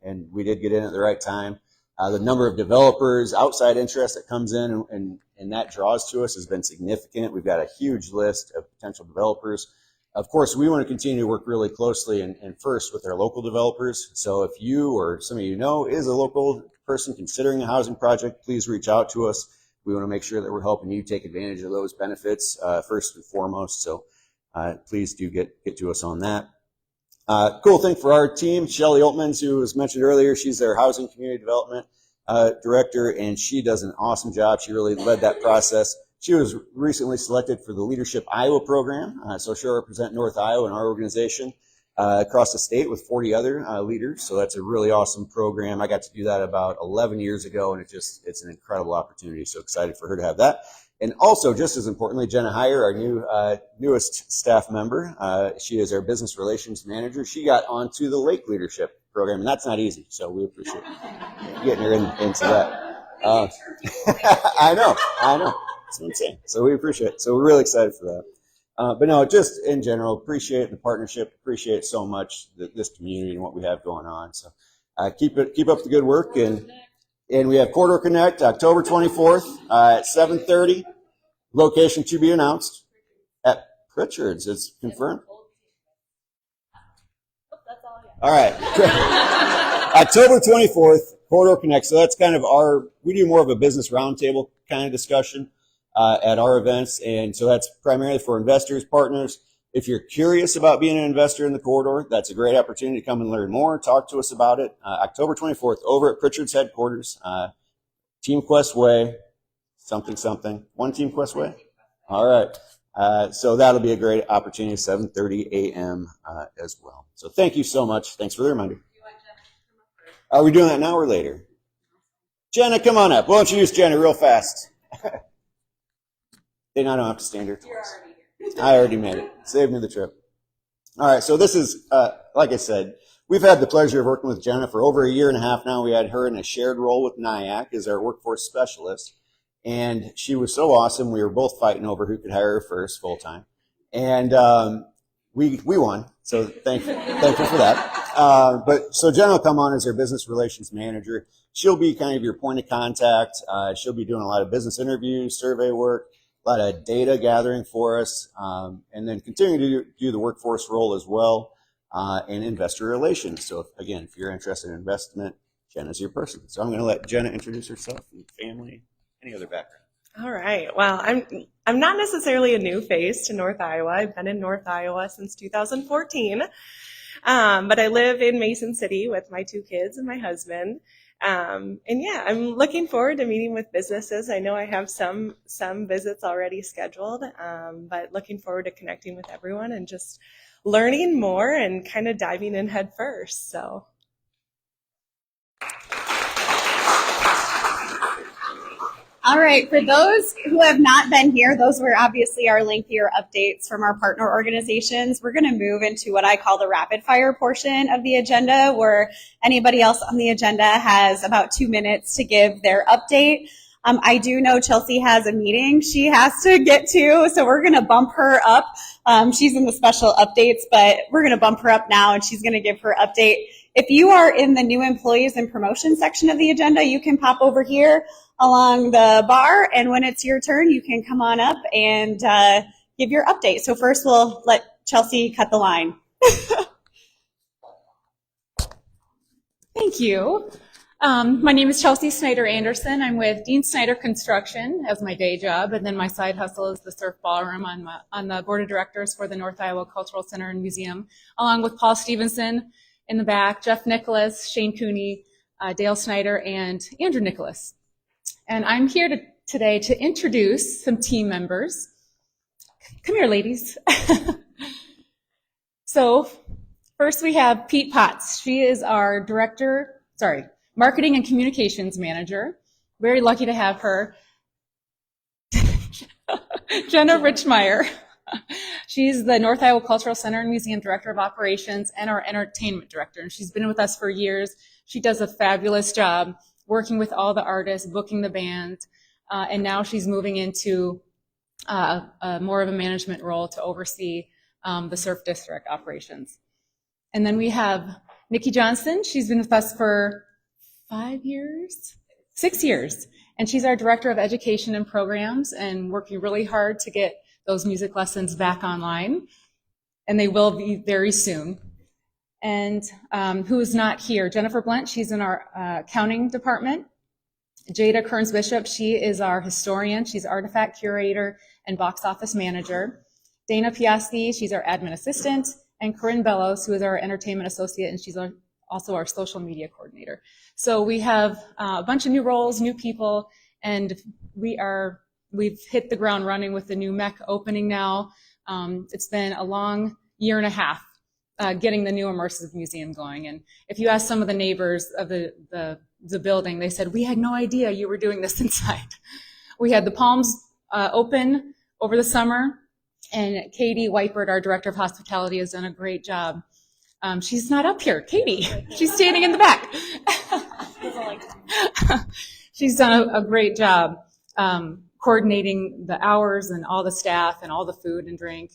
and we did get in at the right time. The number of developers, outside interest that comes in and that draws to us has been significant. We've got a huge list of potential developers. Of course, we want to continue to work really closely and first with our local developers. So if you or some of you know is a local person considering a housing project, please reach out to us. We want to make sure that we're helping you take advantage of those benefits first and foremost. So please do get to us on that. Cool thing for our team, Shelly Oltmans, who was mentioned earlier, she's their housing community development director, and she does an awesome job. She really led that process. She was recently selected for the Leadership Iowa program, so she'll represent North Iowa in our organization across the state with 40 other leaders. So that's a really awesome program. I got to do that about 11 years ago, and it's an incredible opportunity. So excited for her to have that. And also, just as importantly, Jenna Heyer, our newest staff member, she is our business relations manager. She got onto the Lake Leadership program, and that's not easy. So we appreciate getting her into that. I know. It's insane. So we appreciate it. So we're really excited for that. But no, just in general, appreciate the partnership. Appreciate so much this community and what we have going on. So keep up the good work. And we have Corridor Connect, October 24th at 7:30. Location to be announced at Pritchard's. It's confirmed. All right. October 24th, Corridor Connect. So that's kind of we do more of a business roundtable kind of discussion at our events. And so that's primarily for investors, partners. If you're curious about being an investor in the corridor, that's a great opportunity to come and learn more. Talk to us about it. October 24th over at Pritchard's headquarters, Team Quest Way, something. One Team Quest Way? All right. So that'll be a great opportunity, 7:30 a.m. As well. So thank you so much. Thanks for the reminder. Are we doing that now or later? Jenna, come on up. We'll introduce Jenna real fast. Then I don't have to stand here twice. I already made it. Saved me the trip. All right, so this is, like I said, we've had the pleasure of working with Jenna for over a year and a half now. We had her in a shared role with NIAC as our workforce specialist, and she was so awesome. We were both fighting over who could hire her first full time, and we won. So thank you for that. But so Jenna will come on as our business relations manager. She'll be kind of your point of contact. She'll be doing a lot of business interviews, survey work, a lot of data gathering for us, and then continuing to do the workforce role as well, and investor relations. So if you're interested in investment, Jenna's your person. So I'm going to let Jenna introduce herself and family, any other background. All right. Well, I'm not necessarily a new face to North Iowa. I've been in North Iowa since 2014, but I live in Mason City with my 2 kids and my husband. And yeah, I'm looking forward to meeting with businesses. I know I have some visits already scheduled, but looking forward to connecting with everyone and just learning more and kind of diving in head first. So. All right, for those who have not been here, those were obviously our lengthier updates from our partner organizations. We're going to move into what I call the rapid fire portion of the agenda, where anybody else on the agenda has about 2 minutes to give their update. I do know Chelsea has a meeting she has to get to, so we're going to bump her up. She's in the special updates, but we're going to bump her up now, and she's going to give her update. If you are in the new employees and promotion section of the agenda, you can pop over here along the bar, and when it's your turn, you can come on up and give your update. So first, we'll let Chelsea cut the line. Thank you. My name is Chelsea Snyder Anderson. I'm with Dean Snyder Construction as my day job, and then my side hustle is the Surf Ballroom. I'm on the board of directors for the North Iowa Cultural Center and Museum, along with Paul Stevenson in the back, Jeff Nicholas, Shane Cooney, Dale Snyder, and Andrew Nicholas. And I'm here today to introduce some team members. Come here, ladies. So First, we have Pete Potts. She is our marketing and communications manager. Very lucky to have her. Jenna Richmeyer. She's the North Iowa Cultural Center and Museum Director of Operations and our Entertainment Director. And she's been with us for years. She does a fabulous job working with all the artists, booking the band. And now she's moving into more of a management role to oversee the Surf District operations. And then we have Nikki Johnson. She's been with us for 6 years. And she's our Director of Education and Programs and working really hard to get those music lessons back online. And they will be very soon. And who is not here? Jennifer Blent, she's in our accounting department. Jada Kearns-Bishop, she is our historian. She's artifact curator and box office manager. Dana Piasky, she's our admin assistant. And Corinne Bellows, who is our entertainment associate, and she's also our social media coordinator. So we have a bunch of new roles, new people, and we've hit the ground running with the new MEC opening now. It's been a long year and a half getting the new immersive museum going. And if you ask some of the neighbors of the building, they said, we had no idea you were doing this inside. We had the Palms open over the summer, and Katie Whitebird, our Director of Hospitality, has done a great job. She's not up here. Katie, she's standing in the back. She's done a great job coordinating the hours and all the staff and all the food and drink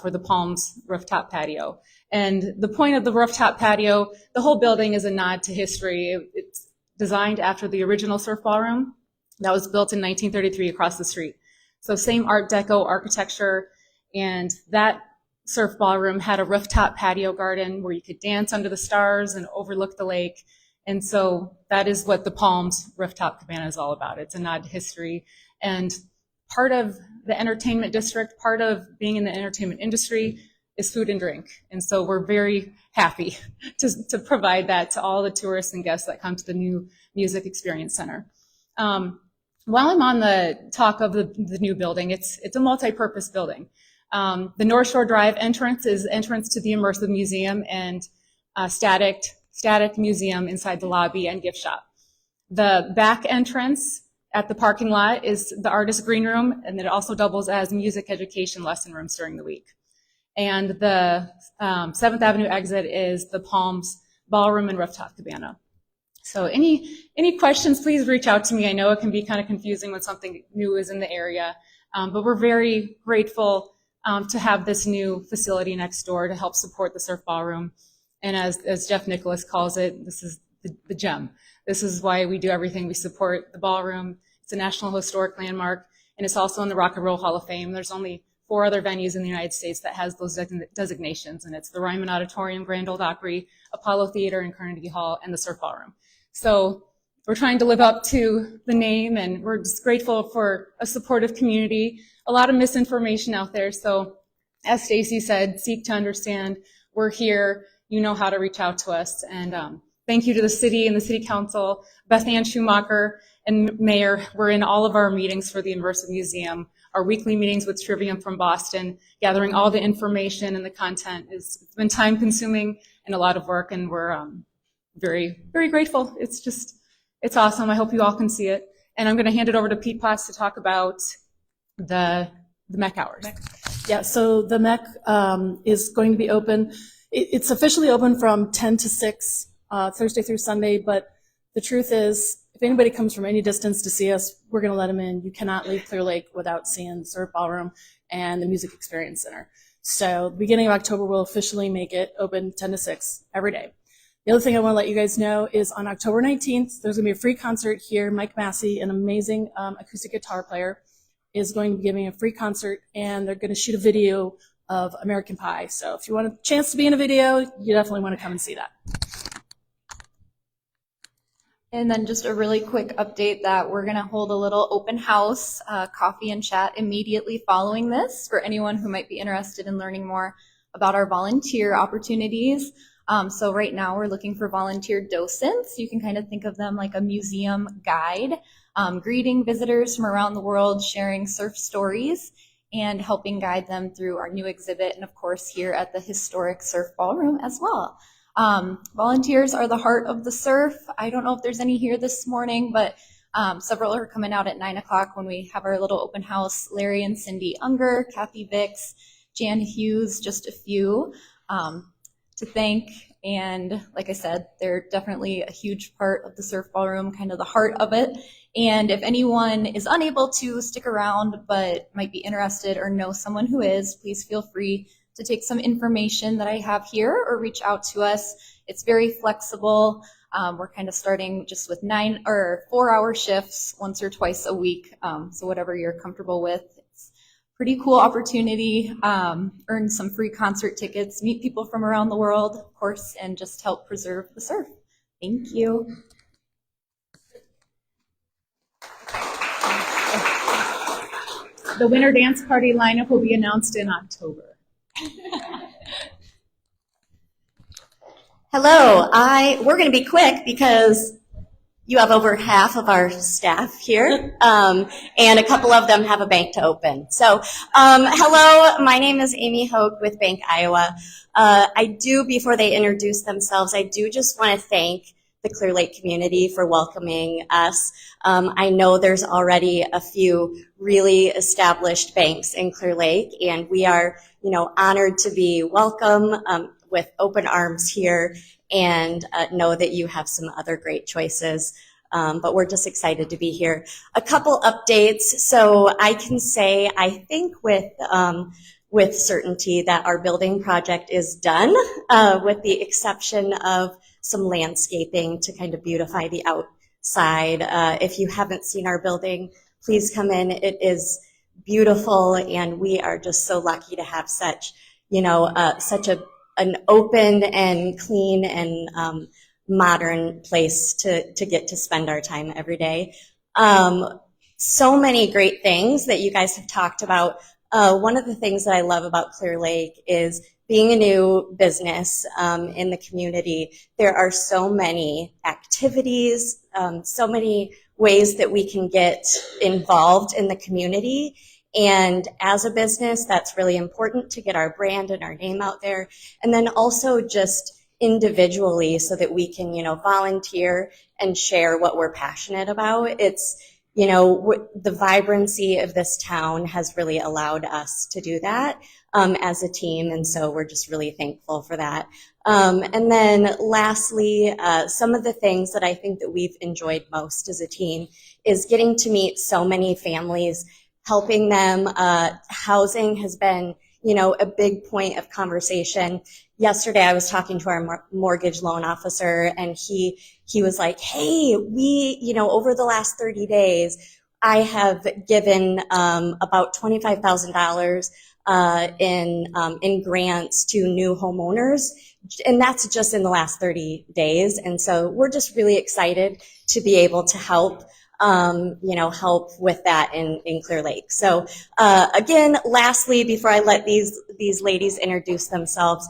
for the Palms rooftop patio. And the point of the rooftop patio, the whole building is a nod to history. It's designed after the original surf ballroom that was built in 1933 across the street. So same Art Deco architecture, and that surf ballroom had a rooftop patio garden where you could dance under the stars and overlook the lake. And so that is what the Palms Rooftop Cabana is all about. It's a nod to history. And part of the entertainment district, part of being in the entertainment industry is food and drink. And so we're very happy to provide that to all the tourists and guests that come to the new Music Experience Center. While I'm on the talk of the new building, it's a multi-purpose building. The North Shore Drive entrance is entrance to the immersive museum and static museum inside the lobby and gift shop. The back entrance at the parking lot is the artist green room, and it also doubles as music education lesson rooms during the week. And the 7th Avenue exit is the Palms Ballroom and Rooftop Cabana. So any questions, please reach out to me. I know it can be kind of confusing when something new is in the area, but we're very grateful to have this new facility next door to help support the Surf Ballroom. And as Jeff Nicholas calls it, this is the gem. This is why we do everything. We support the ballroom. It's a National Historic Landmark, and it's also in the Rock and Roll Hall of Fame. There's only 4 other venues in the United States that has those designations, and it's the Ryman Auditorium, Grand Ole Opry, Apollo Theater, and Carnegie Hall, and the Surf Ballroom. So we're trying to live up to the name, and we're just grateful for a supportive community. A lot of misinformation out there, so as Stacy said, seek to understand. We're here. You know how to reach out to us. And thank you to the city and the city council, Beth Ann Schumacher and Mayor. We're in all of our meetings for the Immersive Museum, our weekly meetings with Trivium from Boston, gathering all the information and the content. It's been time consuming and a lot of work, and we're very, very grateful. It's awesome. I hope you all can see it. And I'm going to hand it over to Pete Potts to talk about the MEC hours. Yeah, so the MEC is going to be open. It's officially open from 10 to 6, Thursday through Sunday, but the truth is, if anybody comes from any distance to see us, we're going to let them in. You cannot leave Clear Lake without seeing the Surf Ballroom and the Music Experience Center. So the beginning of October, we'll officially make it open 10 to 6 every day. The other thing I want to let you guys know is on October 19th, there's going to be a free concert here. Mike Massey, an amazing acoustic guitar player, is going to be giving a free concert, and they're going to shoot a video of American Pie. So if you want a chance to be in a video, you definitely want to come and see that. And then just a really quick update that we're going to hold a little open house, coffee and chat immediately following this for anyone who might be interested in learning more about our volunteer opportunities. So right now we're looking for volunteer docents. You can kind of think of them like a museum guide, greeting visitors from around the world, sharing surf stories. and helping guide them through our new exhibit, and of course here at the historic Surf Ballroom as well. Volunteers are the heart of the surf. I don't know if there's any here this morning, but several are coming out at 9 o'clock when we have our little open house. Larry and Cindy Unger, Kathy Vicks, Jan Hughes, just a few to thank. And like I said, they're definitely a huge part of the Surf Ballroom, kind of the heart of it. And if anyone is unable to stick around but might be interested or know someone who is, please feel free to take some information that I have here or reach out to us. It's very flexible. We're kind of starting just with 9 or 4-hour shifts once or twice a week. So whatever you're comfortable with. It's a pretty cool opportunity. Earn some free concert tickets, meet people from around the world, of course, and just help preserve the surf. Thank you. The winter dance party lineup will be announced in October. Hello, we're going to be quick because you have over half of our staff here, and a couple of them have a bank to open. So, hello, my name is Amy Hogue with Bank Iowa. Before they introduce themselves, I do just want to thank the Clear Lake community for welcoming us. I know there's already a few really established banks in Clear Lake, and we are, honored to be welcome with open arms here, and know that you have some other great choices. But we're just excited to be here. A couple updates. So I can say, I think with certainty that our building project is done, with the exception of some landscaping to kind of beautify the outside. If you haven't seen our building, please come in. It is beautiful, and we are just so lucky to have such an open and clean and modern place to get to spend our time every day. So many great things that you guys have talked about. One of the things that I love about Clear Lake is being a new business in the community. There are so many activities, so many ways that we can get involved in the community. And as a business, that's really important to get our brand and our name out there. And then also just individually so that we can, volunteer and share what we're passionate about. It's, the vibrancy of this town has really allowed us to do that as a team. And so we're just really thankful for that. And then lastly, some of the things that I think that we've enjoyed most as a team is getting to meet so many families, helping them. Housing has been, a big point of conversation. Yesterday, I was talking to our mortgage loan officer, and he was like, hey, we, over the last 30 days, I have given about $25,000 in grants to new homeowners, and that's just in the last 30 days. And so we're just really excited to be able to help help with that in Clear Lake. So, again, lastly, before I let these ladies introduce themselves,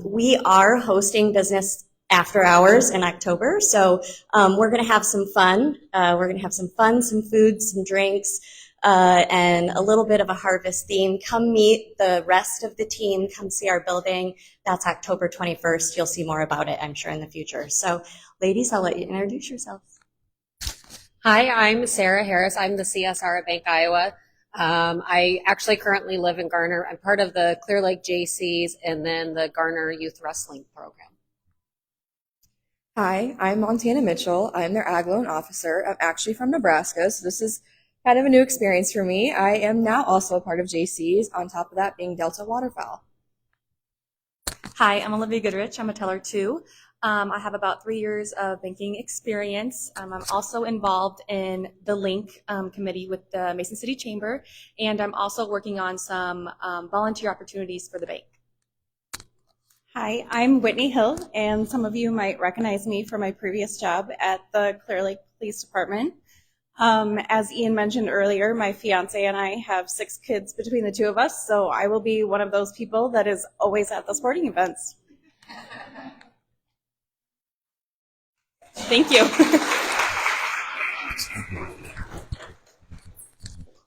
we are hosting business after hours in October. So, we're going to have some fun. Some food, some drinks, and a little bit of a harvest theme. Come meet the rest of the team. Come see our building. That's October 21st. You'll see more about it, I'm sure, in the future. So, ladies, I'll let you introduce yourselves. Hi, I'm Sarah Harris. I'm the CSR at Bank Iowa. I actually currently live in Garner. I'm part of the Clear Lake JCs and then the Garner Youth Wrestling Program. Hi, I'm Montana Mitchell. I'm their ag loan officer. I'm actually from Nebraska, so this is kind of a new experience for me. I am now also a part of JCs, on top of that being Delta Waterfowl. Hi, I'm Olivia Goodrich. I'm a teller too. I have about 3 years of banking experience. I'm also involved in the Link committee with the Mason City Chamber, and I'm also working on some volunteer opportunities for the bank. Hi, I'm Whitney Hill, and some of you might recognize me from my previous job at the Clear Lake Police Department. As Ian mentioned earlier, my fiance and I have 6 kids between the two of us, so I will be one of those people that is always at the sporting events. Thank you.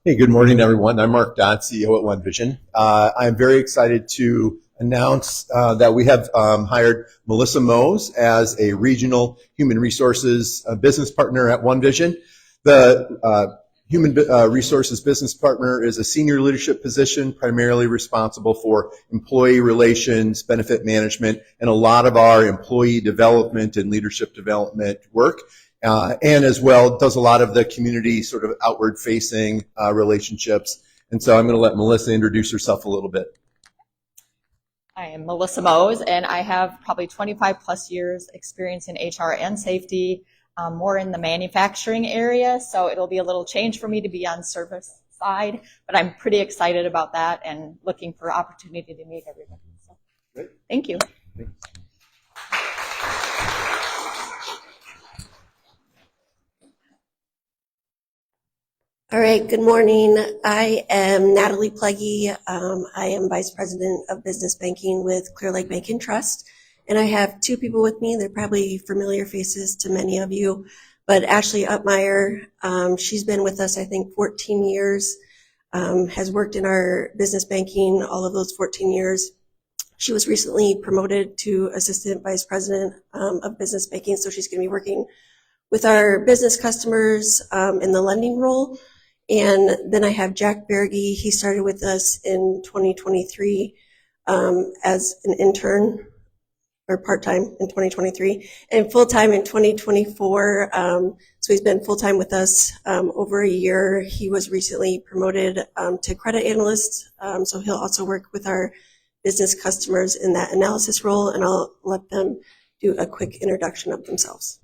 Hey, good morning, everyone. I'm Mark Dodd, CEO at One Vision. I'm very excited to announce that we have hired Melissa Mose as a regional human resources business partner at One Vision. The human resources business partner is a senior leadership position, primarily responsible for employee relations, benefit management, and a lot of our employee development and leadership development work. And as well does a lot of the community sort of outward facing relationships. And so I'm going to let Melissa introduce herself a little bit. I am Melissa Mose, and I have probably 25 plus years experience in HR and safety, more in the manufacturing area. So it'll be a little change for me to be on service side, but I'm pretty excited about that and looking for opportunity to meet everybody. So, thank you. All right, good morning. I am Natalie Pleggy. I am Vice President of Business Banking with Clear Lake Bank and Trust. And I have two people with me. They're probably familiar faces to many of you. But Ashley Uppmeyer, she's been with us, I think, 14 years, has worked in our business banking all of those 14 years. She was recently promoted to Assistant Vice President of Business Banking, so she's going to be working with our business customers in the lending role. And then I have Jack Berge. He started with us in 2023 as an intern, or part-time in 2023, and full-time in 2024. So he's been full-time with us over a year. He was recently promoted to credit analyst, so he'll also work with our business customers in that analysis role, and I'll let them do a quick introduction of themselves.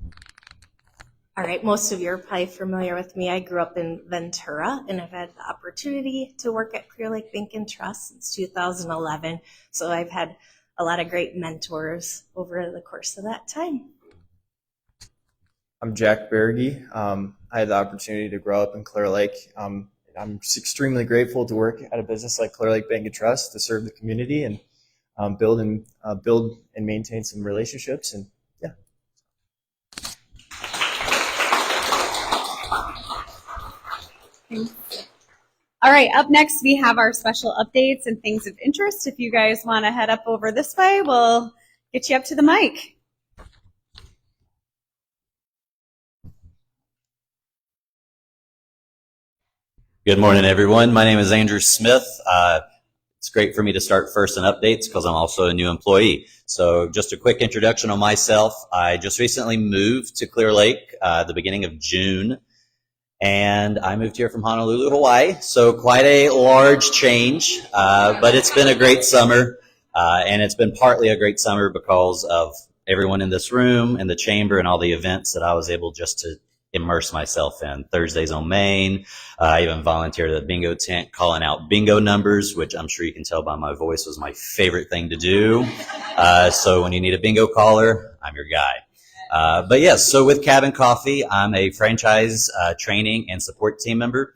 All right, most of you are probably familiar with me. I grew up in Ventura, and I've had the opportunity to work at Clear Lake Bank and Trust since 2011. So I've had a lot of great mentors over the course of that time. I'm Jack Berge. I had the opportunity to grow up in Clear Lake. I'm extremely grateful to work at a business like Clear Lake Bank and Trust to serve the community and build and maintain some relationships. And yeah. All right, up next we have our special updates and things of interest. If you guys want to head up over this way, we'll get you up to the mic. Good morning, everyone. My name is Andrew Smith. It's great for me to start first in updates because I'm also a new employee. So just a quick introduction on myself. I just recently moved to Clear Lake the beginning of June. And I moved here from Honolulu, Hawaii, so quite a large change, but it's been a great summer, and it's been partly a great summer because of everyone in this room and the chamber and all the events that I was able just to immerse myself in. Thursdays on Main, I even volunteered at the bingo tent calling out bingo numbers, which I'm sure you can tell by my voice was my favorite thing to do. So when you need a bingo caller, I'm your guy. But yes, so with Cabin Coffee, I'm a franchise training and support team member.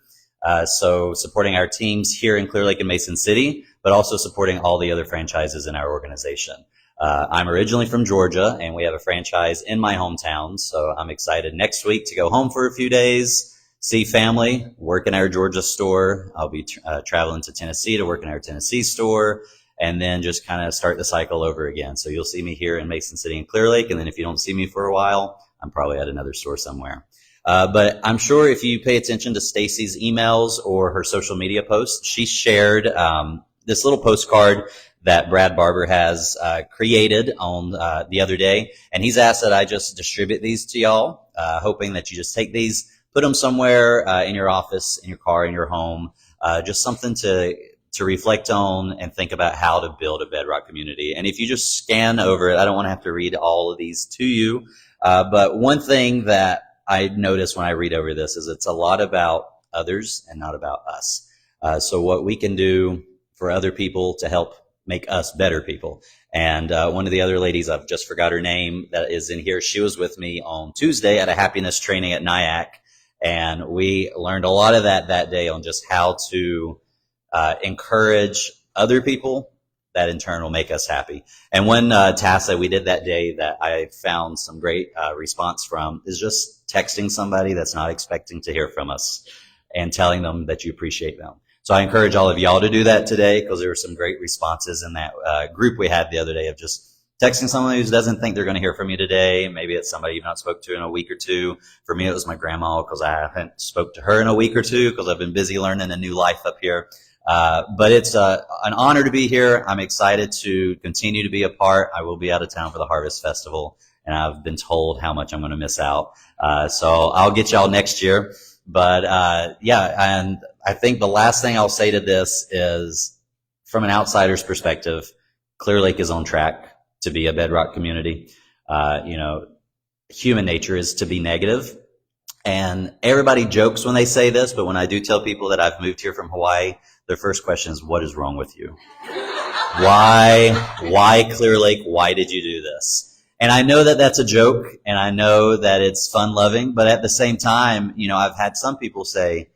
So supporting our teams here in Clear Lake and Mason City, but also supporting all the other franchises in our organization. I'm originally from Georgia, and we have a franchise in my hometown. So I'm excited next week to go home for a few days, see family, work in our Georgia store. I'll be traveling to Tennessee to work in our Tennessee store, and then just kind of start the cycle over again. So you'll see me here in Mason City and Clear Lake, and then if you don't see me for a while, I'm probably at another store somewhere. But I'm sure if you pay attention to Stacy's emails or her social media posts, she shared this little postcard that Brad Barber has created on the other day, and he's asked that I just distribute these to y'all, hoping that you just take these, put them somewhere in your office, in your car, in your home, just something to reflect on and think about how to build a bedrock community. And if you just scan over it, I don't want to have to read all of these to you, but one thing that I notice when I read over this is it's a lot about others and not about us. So what we can do for other people to help make us better people. And one of the other ladies, I've just forgot her name, that is in here, she was with me on Tuesday at a happiness training at NIAC, and we learned a lot of that day on just how to encourage other people that in turn will make us happy. And one task that we did that day that I found some great response from is just texting somebody that's not expecting to hear from us. and telling them that you appreciate them. So I encourage all of y'all to do that today, because there were some great responses in that group we had the other day of just texting someone who doesn't think they're going to hear from you today. Maybe it's somebody you've not spoke to in a week or two. For me, it was my grandma, because I haven't spoke to her in a week or two because I've been busy learning a new life up here. But it's an honor to be here. I'm excited to continue to be a part. I will be out of town for the Harvest Festival, and I've been told how much I'm going to miss out. So I'll get y'all next year. But yeah, and I think the last thing I'll say to this is, from an outsider's perspective, Clear Lake is on track to be a bedrock community. Human nature is to be negative. And everybody jokes when they say this, but when I do tell people that I've moved here from Hawaii, their first question is, what is wrong with you? Why Clear Lake? Why did you do this? And I know that that's a joke, and I know that it's fun-loving, but at the same time, I've had some people say,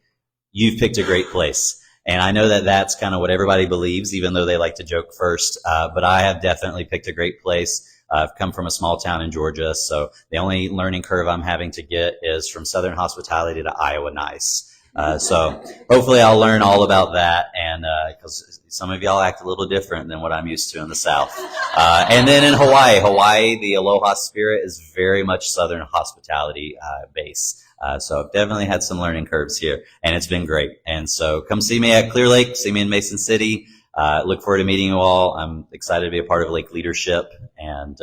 you've picked a great place. And I know that that's kind of what everybody believes, even though they like to joke first. But I have definitely picked a great place. I've come from a small town in Georgia, so the only learning curve I'm having to get is from Southern hospitality to Iowa nice. So hopefully I'll learn all about that, and because some of y'all act a little different than what I'm used to in the South. And then in Hawaii, the Aloha spirit is very much Southern hospitality base. So I've definitely had some learning curves here, and it's been great. And so come see me at Clear Lake, see me in Mason City. Look forward to meeting you all. I'm excited to be a part of Lake leadership and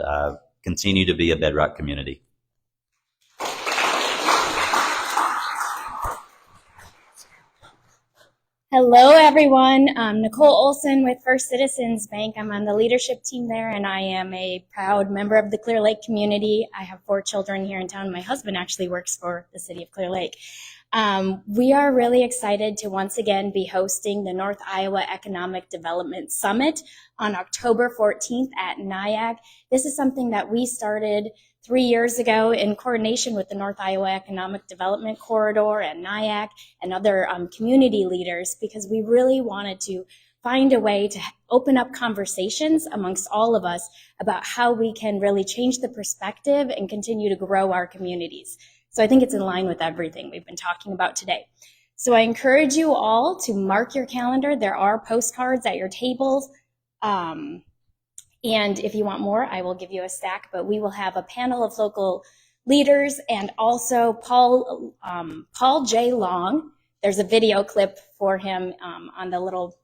continue to be a bedrock community. Hello, everyone. I'm Nicole Olson with First Citizens Bank. I'm on the leadership team there, and I am a proud member of the Clear Lake community. I have 4 children here in town. My husband actually works for the city of Clear Lake. We are really excited to once again be hosting the North Iowa Economic Development Summit on October 14th at NIAC. This is something that we started 3 years ago in coordination with the North Iowa Economic Development Corridor and NIAC and other community leaders, because we really wanted to find a way to open up conversations amongst all of us about how we can really change the perspective and continue to grow our communities. So I think it's in line with everything we've been talking about today. So I encourage you all to mark your calendar. There are postcards at your tables. And if you want more, I will give you a stack, but we will have a panel of local leaders and also Paul J. Long. There's a video clip for him on the little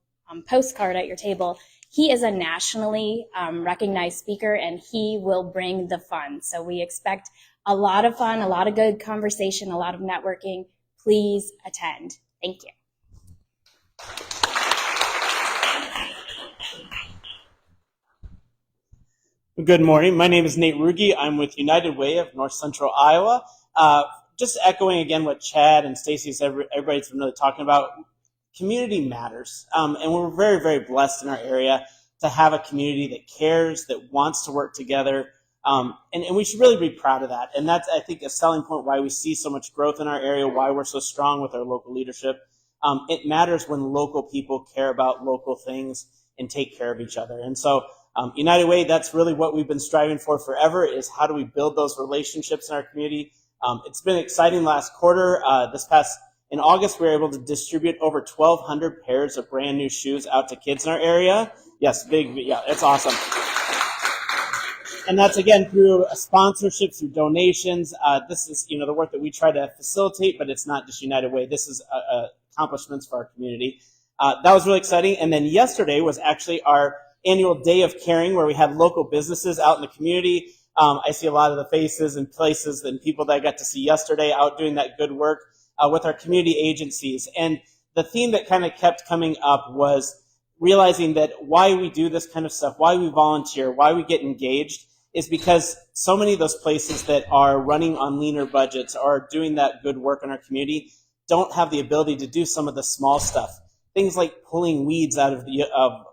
postcard at your table. He is a nationally recognized speaker, and he will bring the fun. So we expect a lot of fun, a lot of good conversation, a lot of networking. Please attend. Thank you. Good morning. My name is Nate Ruge. I'm with United Way of North Central Iowa. Just echoing again what Chad and Stacy said, everybody's been really talking about, community matters. And we're very, very blessed in our area to have a community that cares, that wants to work together. And we should really be proud of that. And that's, I think, a selling point why we see so much growth in our area, why we're so strong with our local leadership. It matters when local people care about local things and take care of each other. And so United Way, that's really what we've been striving for forever, is how do we build those relationships in our community. It's been exciting last quarter. In August, we were able to distribute over 1,200 pairs of brand new shoes out to kids in our area. Yes, it's awesome. And that's, again, through sponsorships, through donations. This is, the work that we try to facilitate, but it's not just United Way. This is accomplishments for our community. That was really exciting. And then yesterday was actually our annual Day of Caring, where we had local businesses out in the community. I see a lot of the faces and places and people that I got to see yesterday out doing that good work with our community agencies. And the theme that kind of kept coming up was realizing that why we do this kind of stuff, why we volunteer, why we get engaged, is because so many of those places that are running on leaner budgets or doing that good work in our community don't have the ability to do some of the small stuff. Things like pulling weeds out of the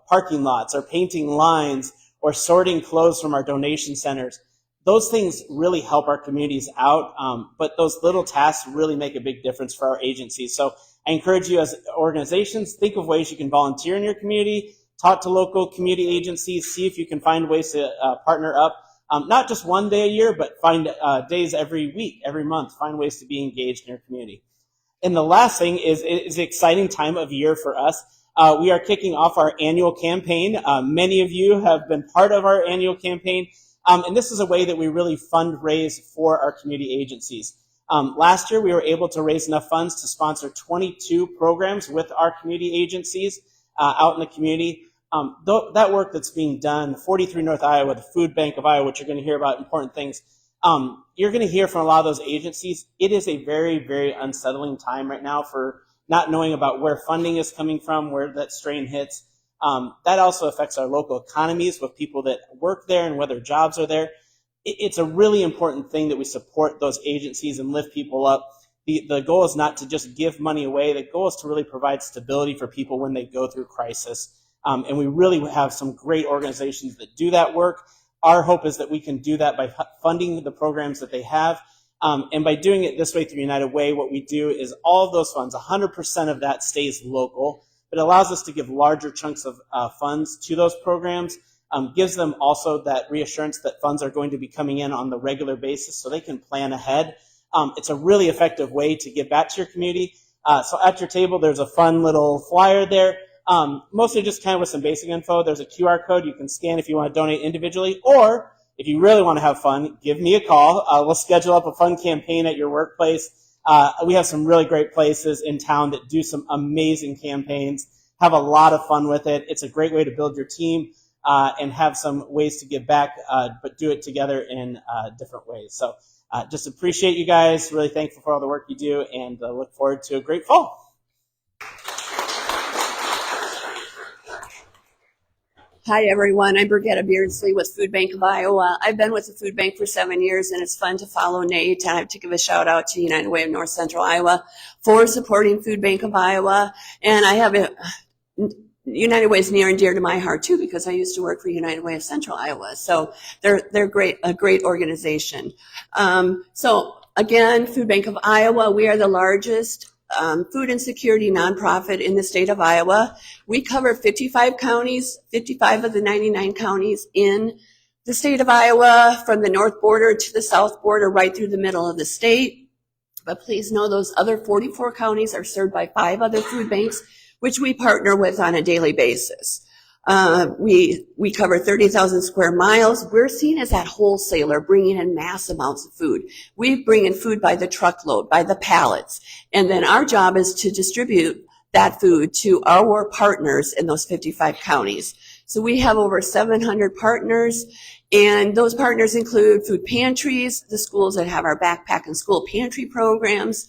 parking lots, or painting lines, or sorting clothes from our donation centers. Those things really help our communities out, but those little tasks really make a big difference for our agencies. So I encourage you as organizations, think of ways you can volunteer in your community, talk to local community agencies, see if you can find ways to partner up, not just one day a year, but find days every week, every month, find ways to be engaged in your community. And the last thing is, it is an exciting time of year for us. We are kicking off our annual campaign. Many of you have been part of our annual campaign, and this is a way that we really fundraise for our community agencies. Last year, we were able to raise enough funds to sponsor 22 programs with our community agencies out in the community. That work that's being done, 43 North Iowa, the Food Bank of Iowa, which you're going to hear about important things, you're going to hear from a lot of those agencies. It is a very, very unsettling time right now for not knowing about where funding is coming from, where that strain hits. That also affects our local economies with people that work there and whether jobs are there. It's a really important thing that we support those agencies and lift people up. The goal is not to just give money away. The goal is to really provide stability for people when they go through crisis. And we really have some great organizations that do that work. Our hope is that we can do that by funding the programs that they have. And by doing it this way through United Way, what we do is all of those funds, 100% of that stays local, but it allows us to give larger chunks of funds to those programs, gives them also that reassurance that funds are going to be coming in on the regular basis so they can plan ahead. It's a really effective way to give back to your community. So at your table, there's a fun little flyer there. Mostly just kind of with some basic info. There's a QR code you can scan if you want to donate individually, or if you really want to have fun, give me a call. We'll schedule up a fun campaign at your workplace. We have some really great places in town that do some amazing campaigns, have a lot of fun with it. It's a great way to build your team and have some ways to give back, but do it together in different ways. So just appreciate you guys, really thankful for all the work you do, and look forward to a great fall. Hi, everyone. I'm Brigetta Beardsley with Food Bank of Iowa. I've been with the Food Bank for 7 years, and it's fun to follow Nate. And I have to give a shout out to United Way of North Central Iowa for supporting Food Bank of Iowa. And I have United Way is near and dear to my heart too, because I used to work for United Way of Central Iowa. So they're great, a great organization. So again, Food Bank of Iowa, we are the largest food insecurity nonprofit in the state of Iowa. We cover 55 counties, 55 of the 99 counties in the state of Iowa, from the north border to the south border, right through the middle of the state. But please know those other 44 counties are served by 5 other food banks, which we partner with on a daily basis. We cover 30,000 square miles. We're seen as that wholesaler bringing in mass amounts of food. We bring in food by the truckload, by the pallets. And then our job is to distribute that food to our partners in those 55 counties. So we have over 700 partners, and those partners include food pantries, the schools that have our backpack and school pantry programs,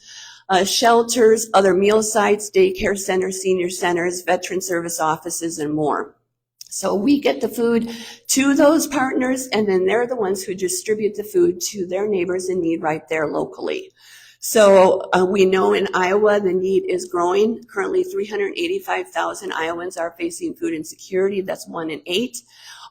shelters, other meal sites, daycare centers, senior centers, veteran service offices, and more. So we get the food to those partners, and then they're the ones who distribute the food to their neighbors in need right there locally. So we know in Iowa the need is growing. Currently 385,000 Iowans are facing food insecurity. That's 1 in 8.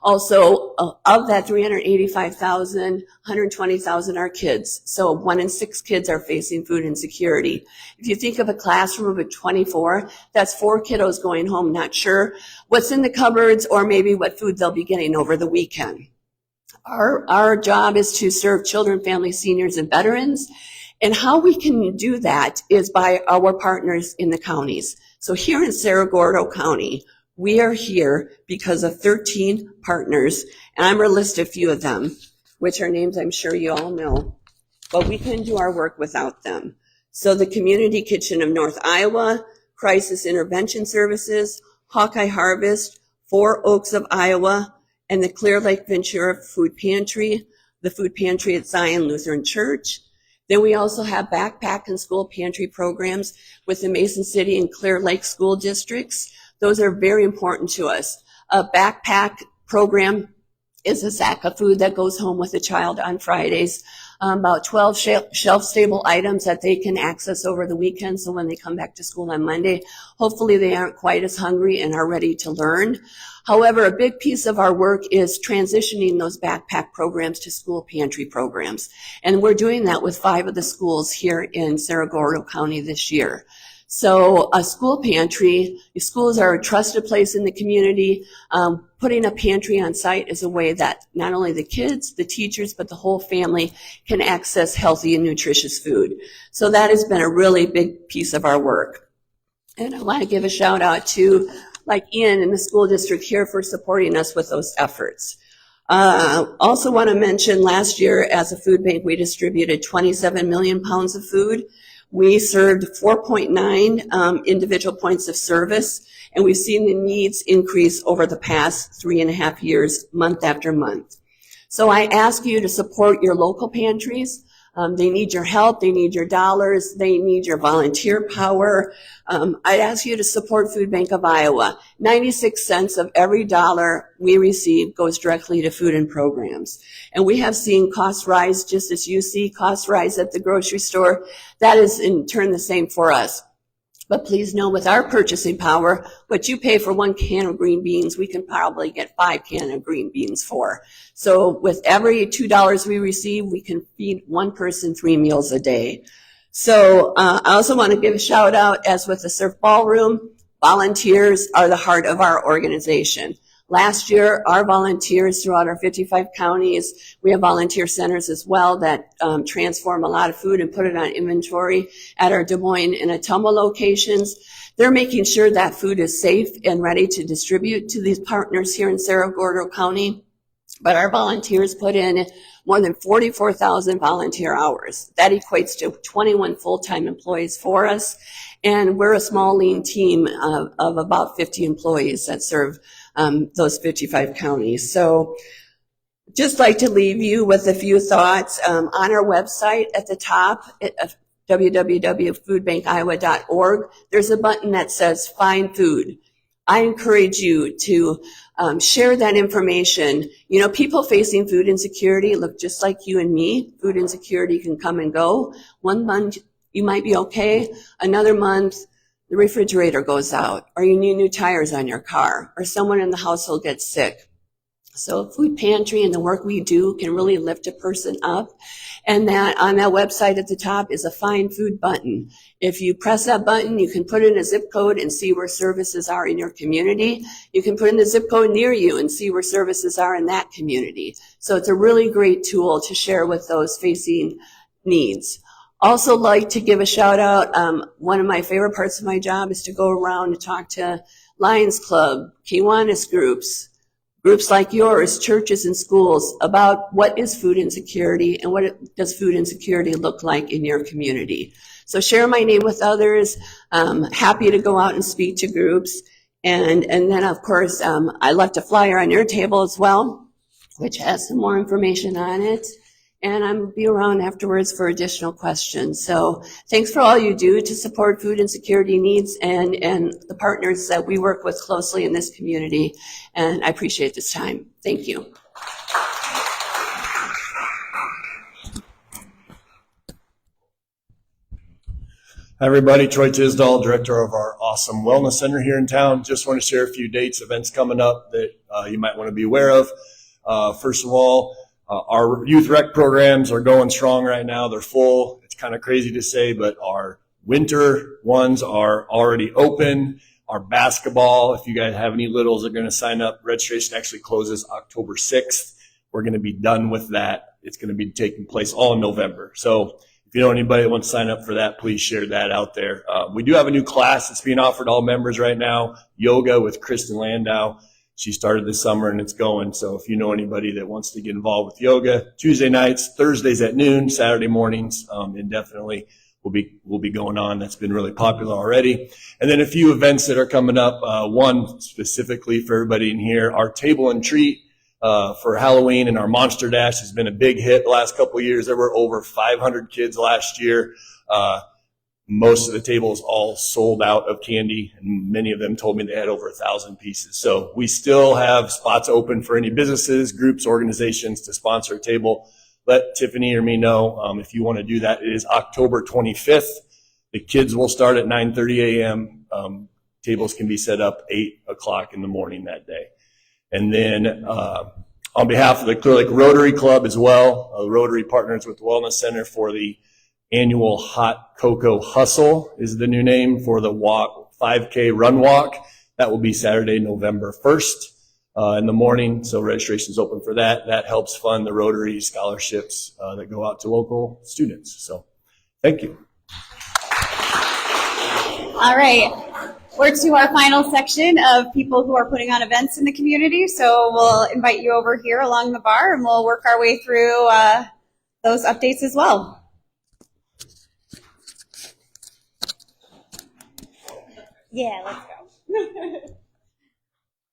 Also, of that 385,000, 120,000 are kids. So 1 in 6 kids are facing food insecurity. If you think of a classroom of 24, that's 4 kiddos going home not sure what's in the cupboards or maybe what food they'll be getting over the weekend. Our job is to serve children, families, seniors, and veterans. And how we can do that is by our partners in the counties. So here in Cerro Gordo County, we are here because of 13 partners, and I'm going to list a few of them, which are names I'm sure you all know, but we couldn't do our work without them. So the Community Kitchen of North Iowa, Crisis Intervention Services, Hawkeye Harvest, 4 Oaks of Iowa, and the Clear Lake Ventura Food Pantry, the Food Pantry at Zion Lutheran Church. Then we also have backpack and school pantry programs with the Mason City and Clear Lake school districts. Those are very important to us. A backpack program is a sack of food that goes home with a child on Fridays, about 12 shelf-stable items that they can access over the weekend. So when they come back to school on Monday, hopefully they aren't quite as hungry and are ready to learn. However, a big piece of our work is transitioning those backpack programs to school pantry programs. And we're doing that with 5 of the schools here in Cerro Gordo County this year. So a school pantry, schools are a trusted place in the community. Putting a pantry on site is a way that not only the kids, the teachers, but the whole family can access healthy and nutritious food. So that has been a really big piece of our work. And I want to give a shout out to like Ian in the school district here for supporting us with those efforts. Also want to mention last year as a food bank, we distributed 27 million pounds of food. We served 4.9 individual points of service, and we've seen the needs increase over the past 3.5 years, month after month. So I ask you to support your local pantries. They need your help, they need your dollars, they need your volunteer power. I'd ask you to support Food Bank of Iowa. 96 cents of every dollar we receive goes directly to food and programs. And we have seen costs rise just as you see costs rise at the grocery store. That is in turn the same for us. But please know with our purchasing power, what you pay for 1 can of green beans, we can probably get 5 cans of green beans for. So with every $2 we receive, we can feed 1 person 3 meals a day. So I also want to give a shout out, as with the Surf Ballroom, volunteers are the heart of our organization. Last year, our volunteers throughout our 55 counties, we have volunteer centers as well that transform a lot of food and put it on inventory at our Des Moines and Ottumwa locations. They're making sure that food is safe and ready to distribute to these partners here in Cerro Gordo County. But our volunteers put in more than 44,000 volunteer hours. That equates to 21 full-time employees for us. And we're a small, lean team of about 50 employees that serve those 55 counties. So just like to leave you with a few thoughts. On our website at the top, www.foodbankiowa.org, there's a button that says Find Food. I encourage you to share that information. You know, people facing food insecurity look just like you and me. Food insecurity can come and go. 1 month you might be okay. Another month the refrigerator goes out, or you need new tires on your car, or someone in the household gets sick. So food pantry and the work we do can really lift a person up. And that on that website at the top is a Find Food button. If you press that button, you can put in a zip code and see where services are in your community. You can put in the zip code near you and see where services are in that community. So it's a really great tool to share with those facing needs. Also like to give a shout out. One of my favorite parts of my job is to go around and talk to Lions Club, Kiwanis groups like yours, churches and schools, about what is food insecurity and what does food insecurity look like in your community. So share my name with others. Happy to go out and speak to groups. And then of course, I left a flyer on your table as well, which has some more information on it. And I'll be around afterwards for additional questions. So thanks for all you do to support food insecurity needs and the partners that we work with closely in this community. And I appreciate this time. Thank you. Hi everybody, Troy Tisdall, director of our awesome wellness center here in town. Just want to share a few dates, events coming up that you might want to be aware of. First of all, our youth rec programs are going strong right now. They're full. It's kind of crazy to say, but our winter ones are already open. Our basketball, if you guys have any littles, are going to sign up. Registration actually closes October 6th. We're going to be done with that. It's going to be taking place all in November. So if you know anybody that wants to sign up for that, please share that out there. We do have a new class that's being offered to all members right now, yoga with Kristen Landau. She started this summer and it's going. So if you know anybody that wants to get involved with yoga, Tuesday nights, Thursdays at noon, Saturday mornings, indefinitely will be going on. That's been really popular already. And then a few events that are coming up. One specifically for everybody in here, our table and treat for Halloween and our Monster Dash has been a big hit the last couple of years. There were over 500 kids last year. Most of the tables all sold out of candy, and many of them told me they had over 1,000 pieces. So we still have spots open for any businesses, groups, organizations to sponsor a table. Let Tiffany or me know if you want to do that. It is October 25th. The kids will start at 9:30 a.m. Tables can be set up 8 o'clock in the morning that day. And then on behalf of the Clear Lake Rotary Club as well, Rotary partners with the Wellness Center for the annual Hot Cocoa Hustle is the new name for the walk, 5K run walk. That will be Saturday, November 1st in the morning. So registration is open for that. That helps fund the Rotary scholarships that go out to local students. So thank you. All right. We're to our final section of people who are putting on events in the community. So we'll invite you over here along the bar and we'll work our way through those updates as well. Yeah, let's go.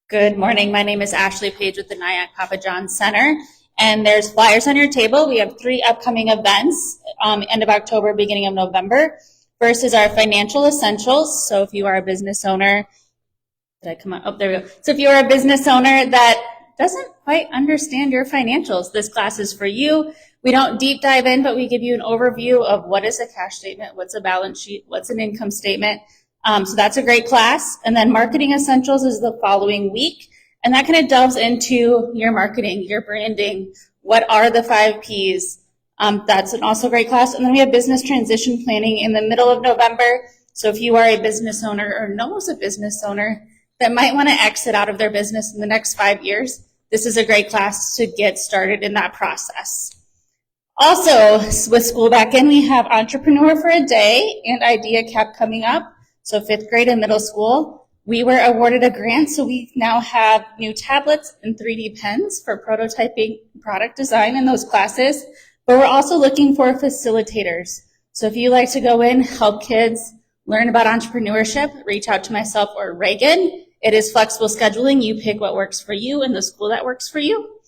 Good morning. My name is Ashley Page with the Nyack Papa John's Center, and there's flyers on your table. We have 3 upcoming events, end of October, beginning of November. First is our financial essentials. So if you are a business owner, did I come on? Oh, there we go. So if you are a business owner that doesn't quite understand your financials, this class is for you. We don't deep dive in, but we give you an overview of what is a cash statement, what's a balance sheet, what's an income statement. So that's a great class. And then marketing essentials is the following week. And that kind of delves into your marketing, your branding. What are the 5 Ps? That's an also great class. And then we have business transition planning in the middle of November. So if you are a business owner or knows a business owner that might want to exit out of their business in the next 5 years, this is a great class to get started in that process. Also, with school back in, we have Entrepreneur for a Day and Idea Cap coming up. So 5th grade and middle school, we were awarded a grant, so we now have new tablets and 3D pens for prototyping product design in those classes. But we're also looking for facilitators. So if you like to go in, help kids learn about entrepreneurship, reach out to myself or Reagan. It is flexible scheduling. You pick what works for you and the school that works for you.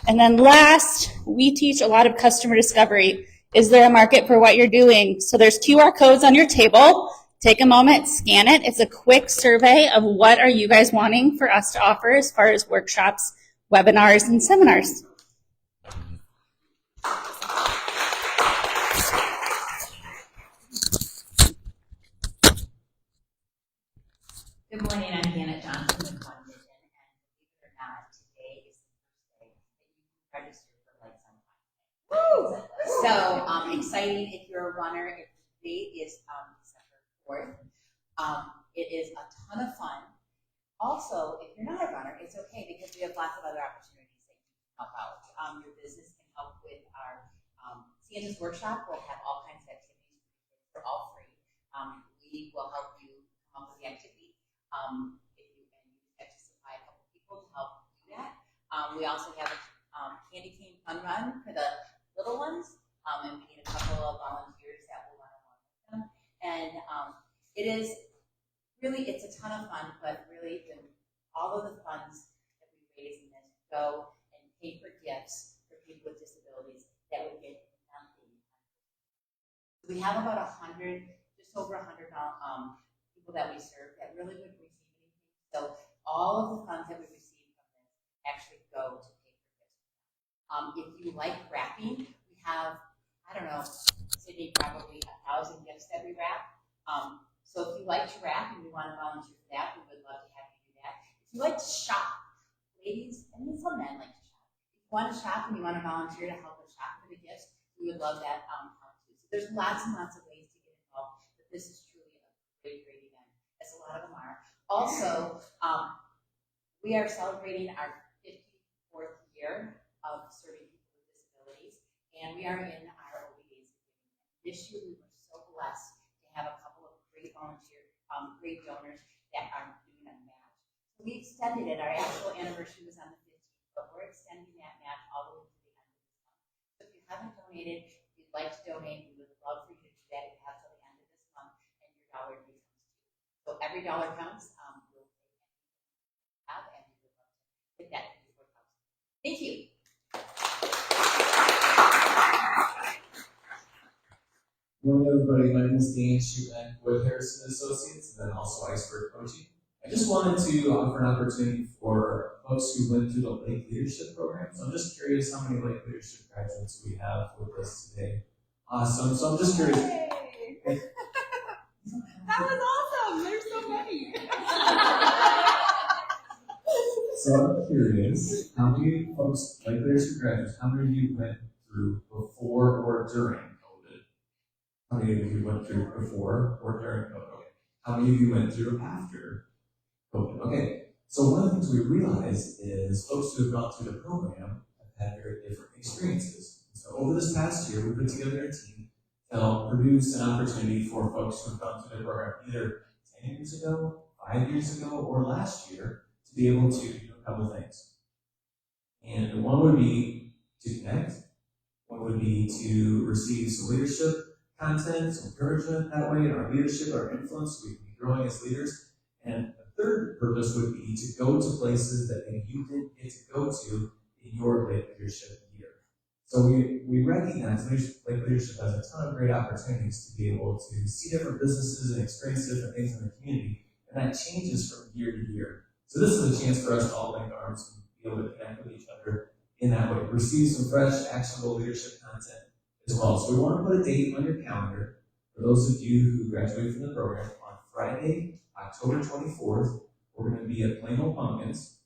And then last, we teach a lot of customer discovery. Is there a market for what you're doing? So there's QR codes on your table. Take a moment, scan it. It's a quick survey of what are you guys wanting for us to offer as far as workshops, webinars, and seminars. Good morning, I'm Janet Johnson with One Vision, and believe it or not, today is the first day that you can register for Lights on Fire. So exciting if you're a runner. If the date is December 4th. It is a ton of fun. Also, if you're not a runner, it's okay because we have lots of other opportunities that you can help out. Your business can help with our CNS workshop. We'll have all kinds of activities for all free. We will help you come up with the activity. If you get to supply a couple people to help do that. We also have a candy cane fun run for the little ones, and we need a couple of volunteers that will run along with them. And it is really, it's a ton of fun, but really all of the funds that we raise in this go and pay for gifts for people with disabilities that would get nothing. We have about 100, just over 100 people that we serve that really wouldn't receive anything. So all of the funds that we receive from this actually go to pay for gifts. If you like wrapping, we have, I don't know, Sydney, probably 1,000 gifts that we wrap. So if you like to wrap and you want to volunteer for that, we would love to have you do that. If you like to shop, ladies, and some men like to shop. If you want to shop and you want to volunteer to help us shop for the gifts, we would love that help too. So there's lots and lots of ways to get involved, but this is truly a great, great event, as a lot of them are. Also, we are celebrating our 54th year of serving people with disabilities, and we are in our OB days. This year we were so blessed to have a couple of great great donors that are doing a match. So we extended it. Our actual anniversary was on the 15th, but we're extending that match all the way to the end of this month. So if you haven't donated, if you'd like to donate, we would love for you to do that. You have till the end of this month, and your dollar becomes $2. So every dollar counts. We'll take anything you have, and we would love to get that to you. Thank you. Hello everybody, my name is Dan Schreck with Harrison Associates and then also Iceberg Coaching. I just wanted to offer an opportunity for folks who went through the Lake Leadership Program. So I'm just curious how many Lake Leadership graduates we have with us today. Awesome, so I'm just curious. That was awesome, there's so many. So I'm curious, how many folks, Lake Leadership graduates, how many of you went through before or during? How many of you went through before or during COVID? Okay. How many of you went through after COVID? Okay. So one of the things we realized is folks who have gone through the program have had very different experiences. So over this past year, we put together a team to help produce an opportunity for folks who have gone through the program either 10 years ago, 5 years ago, or last year to be able to do a couple things. And one would be to connect. One would be to receive some leadership content, some encouragement that way in our leadership, our influence. We can be growing as leaders. And the third purpose would be to go to places that maybe you didn't get to go to in your late leadership year. So we recognize late leadership has a ton of great opportunities to be able to see different businesses and experience different things in the community, and that changes from year to year. So this is a chance for us to all link arms and be able to connect with each other in that way. Receive some fresh, actionable leadership content as well. So we want to put a date on your calendar for those of you who graduate from the program on Friday, October 24th. We're going to be at Plain Old Pumpkins.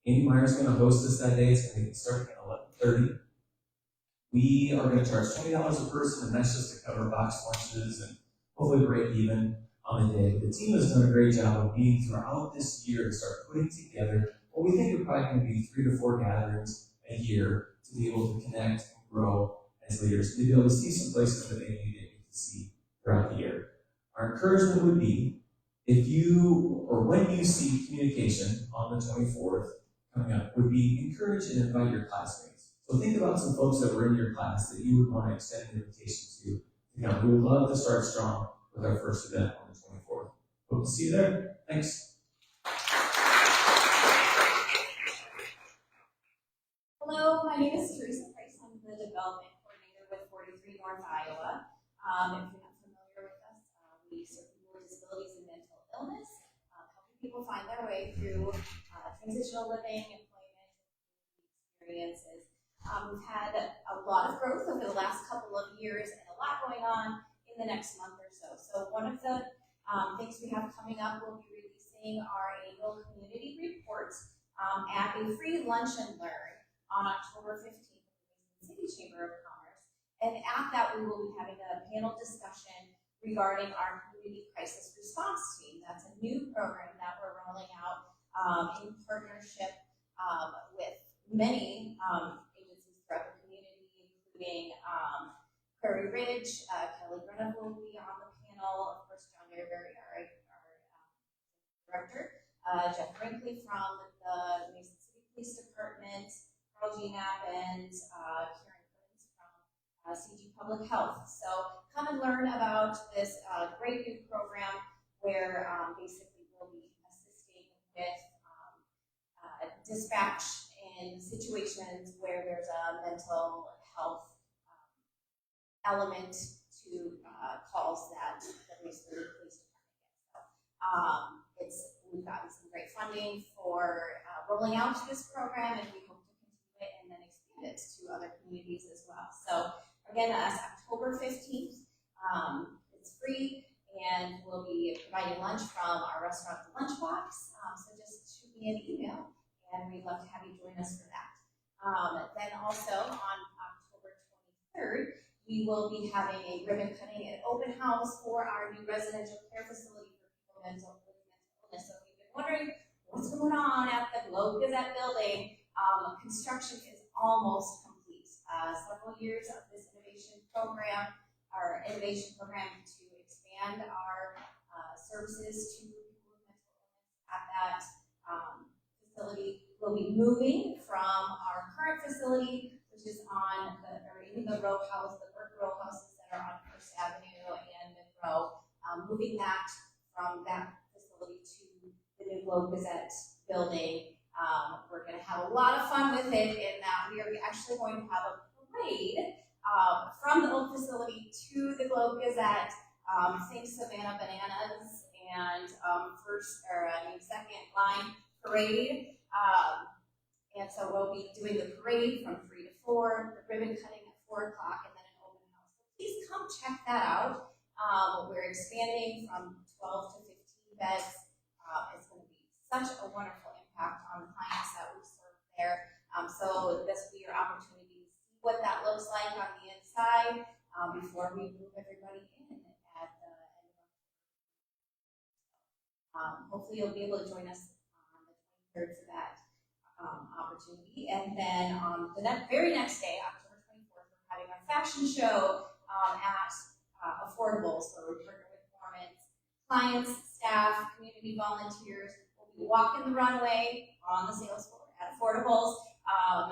Andy Meyer's going to host us that day. It's going to start at 11:30. We are going to charge $20 a person, and that's just to cover box lunches and hopefully break even on the day. The team has done a great job of meeting throughout this year to start putting together what we think are probably going to be 3 to 4 gatherings a year to be able to connect and grow as leaders, to be able to see some places that maybe you didn't get to see throughout the year. Our encouragement would be if you, or when you see communication on the 24th coming up, would be encourage and invite your classmates. So think about some folks that were in your class that you would want to extend an invitation to. We would love to start strong with our first event on the 24th. Hope to see you there. Thanks. Hello, my name is Teresa Price. I'm the development coordinator with 43 North Iowa. If you're not familiar with us, we serve people with disabilities and mental illness, helping people find their way through transitional living, employment, experiences. We've had a lot of growth over the last couple of years and a lot going on in the next month or so. So one of the things we have coming up, we'll be releasing our annual community report at a free lunch and learn on October 15th at the Mason City Chamber of Commerce. And at that, we will be having a panel discussion regarding our community crisis response team. That's a new program that we're rolling out in partnership with many agencies throughout the community, including Prairie Ridge. Kelly Brennan will be on the panel. Of course, John Derberry, our director. Jeff Brinkley from the Mason City Police Department, Carl Gienap, and Karen Curtis from CG Public Health. So come and learn about this great new program where basically we'll be assisting with dispatch in situations where there's a mental health element to calls that the Mason City Police Department gets. So we've gotten some great funding for rolling out this program, and we hope to continue it and then expand it to other communities as well. So again, that's October 15th. It's free, and we'll be providing lunch from our restaurant, The Lunchbox. So just shoot me an email, and we'd love to have you join us for that. Then also on October 23rd, we will be having a ribbon cutting and open house for our new residential care facility for people with mental illness. So if you've been wondering what's going on at the Globe Gazette building, construction is almost complete. Several years of this innovation program to expand our services to people with mental illness at that facility. We'll be moving from our current facility, which is in the row house, the brick row houses that are on First Avenue and Monroe, moving that from that facility to the new Globe Gazette building. We're going to have a lot of fun with it in that we are actually going to have a parade from the old facility to the Globe Gazette. Think Savannah Bananas and second line parade. And so we'll be doing the parade from 3 to 4, the ribbon cutting at 4 o'clock, and then an open house. So please come check that out. We're expanding from 12 to 15 beds. It's going to be such a wonderful impact on the clients that we serve there. So this will be your opportunity to see what that looks like on the inside. before we move everybody in at the end of hopefully you'll be able to join us on the 23rd for that opportunity. And then on the very next day, October 24th, we're having our fashion show at Affordables, where we partner with Mormons, clients, staff, community volunteers. We'll be walking the runway on the sales floor at Affordables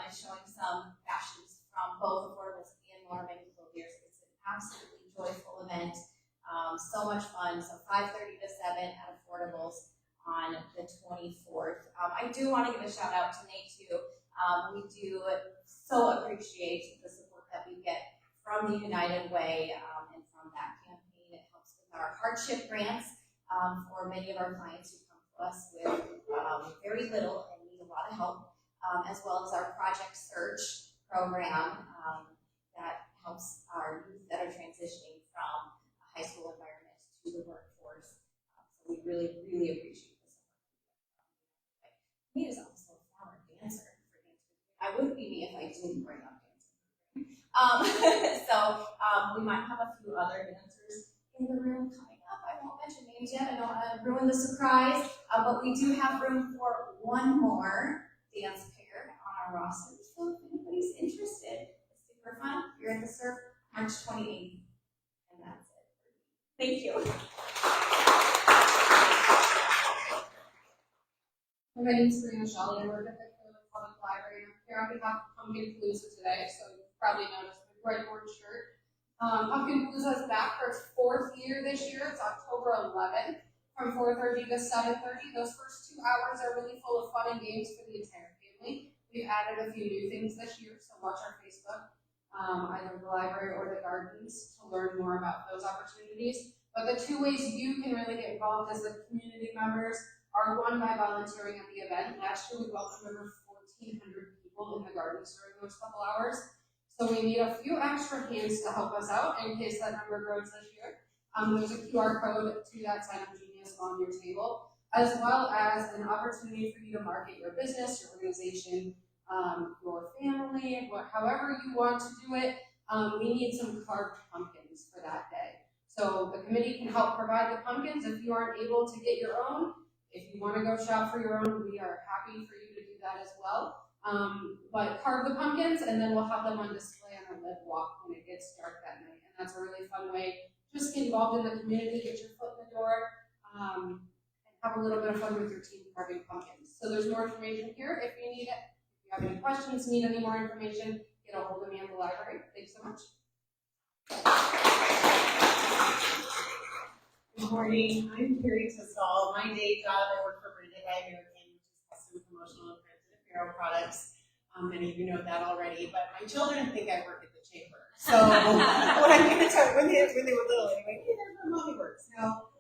and showing some fashions from both Affordables and Mormon clothiers. It's an absolutely joyful event. So much fun. So 5:30 to 7 at Affordables on the 24th. I do want to give a shout out to Nate too. We do so appreciate the support that we get from the United Way and from that campaign. It helps with our hardship grants for many of our clients who come to us with very little and need a lot of help, as well as our Project Search program that helps our youth that are transitioning from a high school environment to the workforce. So we really, really appreciate this. He is also a former dancer. I wouldn't be me if I didn't bring up dancing. So we might have a few other dancers in the room coming up. I won't mention names yet. I don't want to ruin the surprise. But we do have room for one more dance pair on our roster. So if anybody's interested, it's super fun. You're at the Surf March 28th. And that's it. Thank you. My name is Serena Shelley. I work at the Public Library. I'm here on behalf of Pumpkin Palooza today, so you've probably noticed the bright orange shirt. Pumpkin Palooza is back for its 4th year this year. It's October 11th from 4:30 to 7:30. Those first 2 hours are really full of fun and games for the entire family. We've added a few new things this year, so watch our Facebook, either the library or the gardens, to learn more about those opportunities. But the 2 ways you can really get involved as the community members are one by volunteering at the event. Last year we welcomed over 1,400 people in the gardens during those couple hours. So we need a few extra hands to help us out in case that number grows this year. There's a QR code to that Sign Up Genius on your table, as well as an opportunity for you to market your business, your organization, your family, however you want to do it. We need some carved pumpkins for that day. So the committee can help provide the pumpkins if you aren't able to get your own. If you want to go shop for your own, we are happy for you to do that as well. But carve the pumpkins, and then we'll have them on display on our lead walk when it gets dark that night. And that's a really fun way. Just get involved in the community, get your foot in the door, and have a little bit of fun with your team carving pumpkins. So there's more information here if you need it. If you have any questions, need any more information, get a hold of me at the library. Thanks so much. Good morning. I'm Carrie Tisdall. My day job, I work for Branded by American, which is custom promotional and printed apparel products. Many of you know that already, but my children think I work at the chamber. So what I'm going to tell you, when they were little anyway, hey, there's where mommy works. No.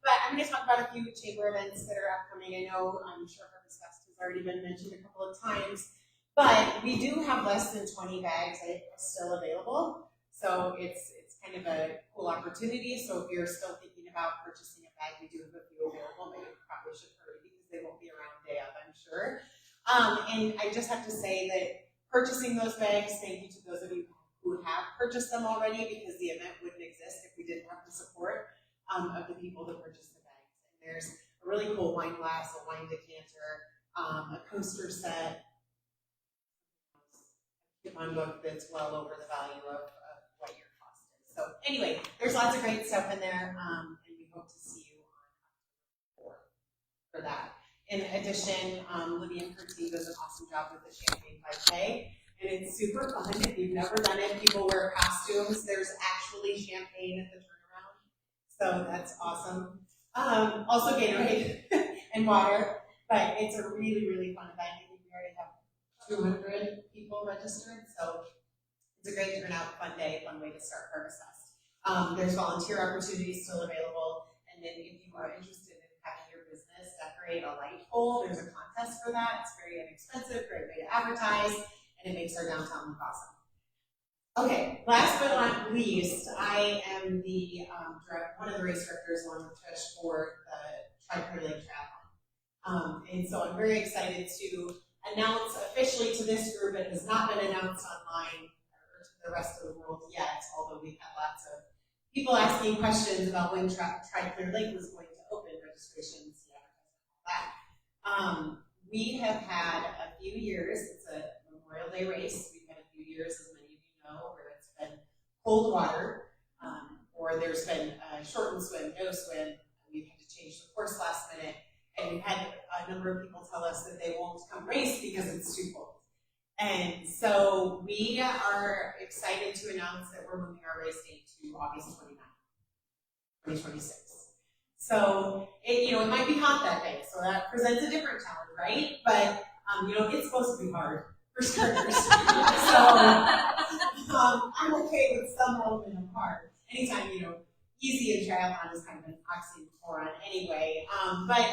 But I'm going to talk about a few chamber events that are upcoming. I know I'm sure Harvest Fest has already been mentioned a couple of times, but we do have less than 20 bags still available. So it's kind of a cool opportunity. So if you're still thinking about purchasing a bag, we do have a few available, but you probably should hurry because they won't be around day of, I'm sure. And I just have to say that purchasing those bags, thank you to those of you who have purchased them already, because the event wouldn't exist if we didn't have the support of the people that purchased the bags. And there's a really cool wine glass, a wine decanter, a coaster set, a coupon book that's well over the value of what your cost is. So anyway, there's lots of great stuff in there, and we hope to see you on October 4th for that. In addition, Libby and Kirsty does an awesome job with the Champagne 5K, and it's super fun. If you've never done it, people wear costumes. There's actually champagne at the turnaround, so that's awesome. Also Gatorade and water, but it's a really, really fun event. I think we already have 200 people registered, so it's a great turnout, fun day, fun way to start Harvest Fest. There's volunteer opportunities still available, and then if you are interested in having your business decorate a light pole, there's a contest for that. It's very inexpensive, great way to advertise, and it makes our downtown look awesome. Okay, last but not least, I am the one of the race directors along with Trish for the Tri-Clear Lake Triathlon. And so I'm very excited to announce officially to this group, it has not been announced online or to the rest of the world yet, although we've had lots of people asking questions about when Tri-Clear Lake was going to open registrations, that. We have had a few years, it's a Memorial Day race, we've had a few years, as many of you know, where it's been cold water, or there's been a shortened swim, no swim. We've had to change the course last minute, and we've had a number of people tell us that they won't come race because it's too cold. And so we are excited to announce that we're moving our race date to August 29th, 2026. So it might be hot that day, so that presents a different challenge, right? But it's supposed to be hard for starters. So I'm okay with some element of hard. Anytime easy and triathlon is kind of an oxymoron anyway. But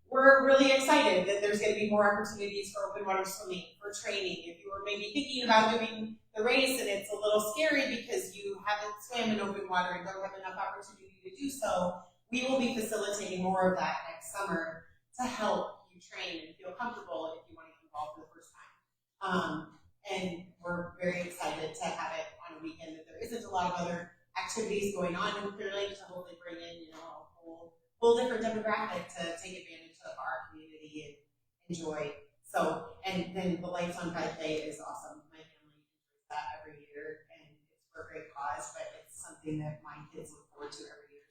we're really excited that there's going to be more opportunities for open water swimming, for training. If you were maybe thinking about doing the race and it's a little scary because you haven't swam in open water and don't have enough opportunity to do so, we will be facilitating more of that next summer to help you train and feel comfortable if you want to get involved for the first time. And we're very excited to have it on a weekend that there isn't a lot of other activities going on in Clear Lake to hopefully bring in a whole different demographic to take advantage of our community and enjoy. So, and then the Lights on Bike Day is awesome. My family enjoys that every year, and it's for a great cause, but it's something that my kids look forward to every year.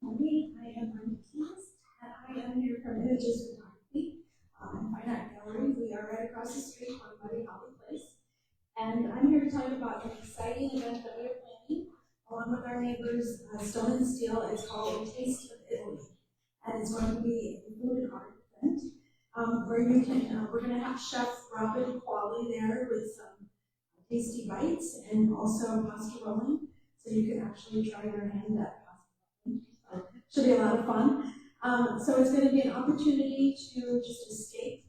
Morning, I am Brenda Keys, and I am here from Images Photography in Fine Art Gallery. We are right across the street on Buddy Holly Place. And I'm here to tell you about an exciting event that we are planning along with our neighbors, Stone and Steel. It's called Taste of Italy. And it's going to be a food art event where you can, we're going to have Chef Robin Qualley there with some tasty bites and also pasta rolling. So you can actually try your hand at should be a lot of fun. So it's going to be an opportunity to just escape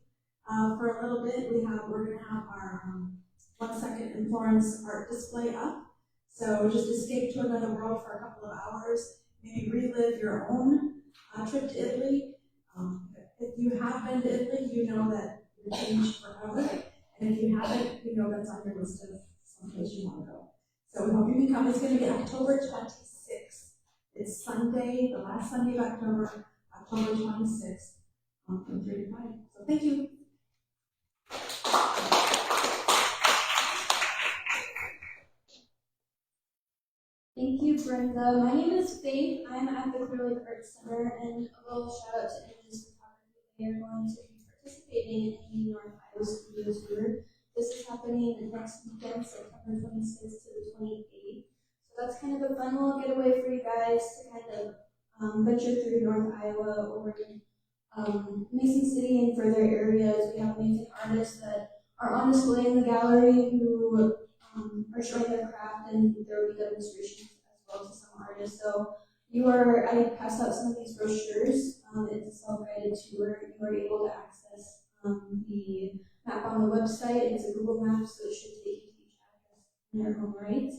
for a little bit. We're going to have our 1 Second in Florence art display up. So just escape to another world for a couple of hours. Maybe relive your own trip to Italy. If you have been to Italy, you know that you're changed forever. And if you haven't, you know that's on your list of some place you want to go. So we hope you can come. It's going to be October 26th. It's Sunday, the last Sunday of October, October 26th, from 3 to 5. So thank you. Thank you, Brenda. My name is Faith. I'm at the Clear Lake Art Center, and a little shout out to Images Photography. They are going to be participating in the North Iowa Studio Tour. This is happening next weekend, September 26th to the 28th. That's kind of a fun little getaway for you guys to kind of venture through North Iowa over to Mason City and further areas. We have amazing artists that are on display in the gallery who are showing their craft, and there will be demonstrations as well to some artists. So I passed out some of these brochures. It's a self-guided tour. You are able to access the map on the website. It's a Google map, so it should take you to each address in their own right.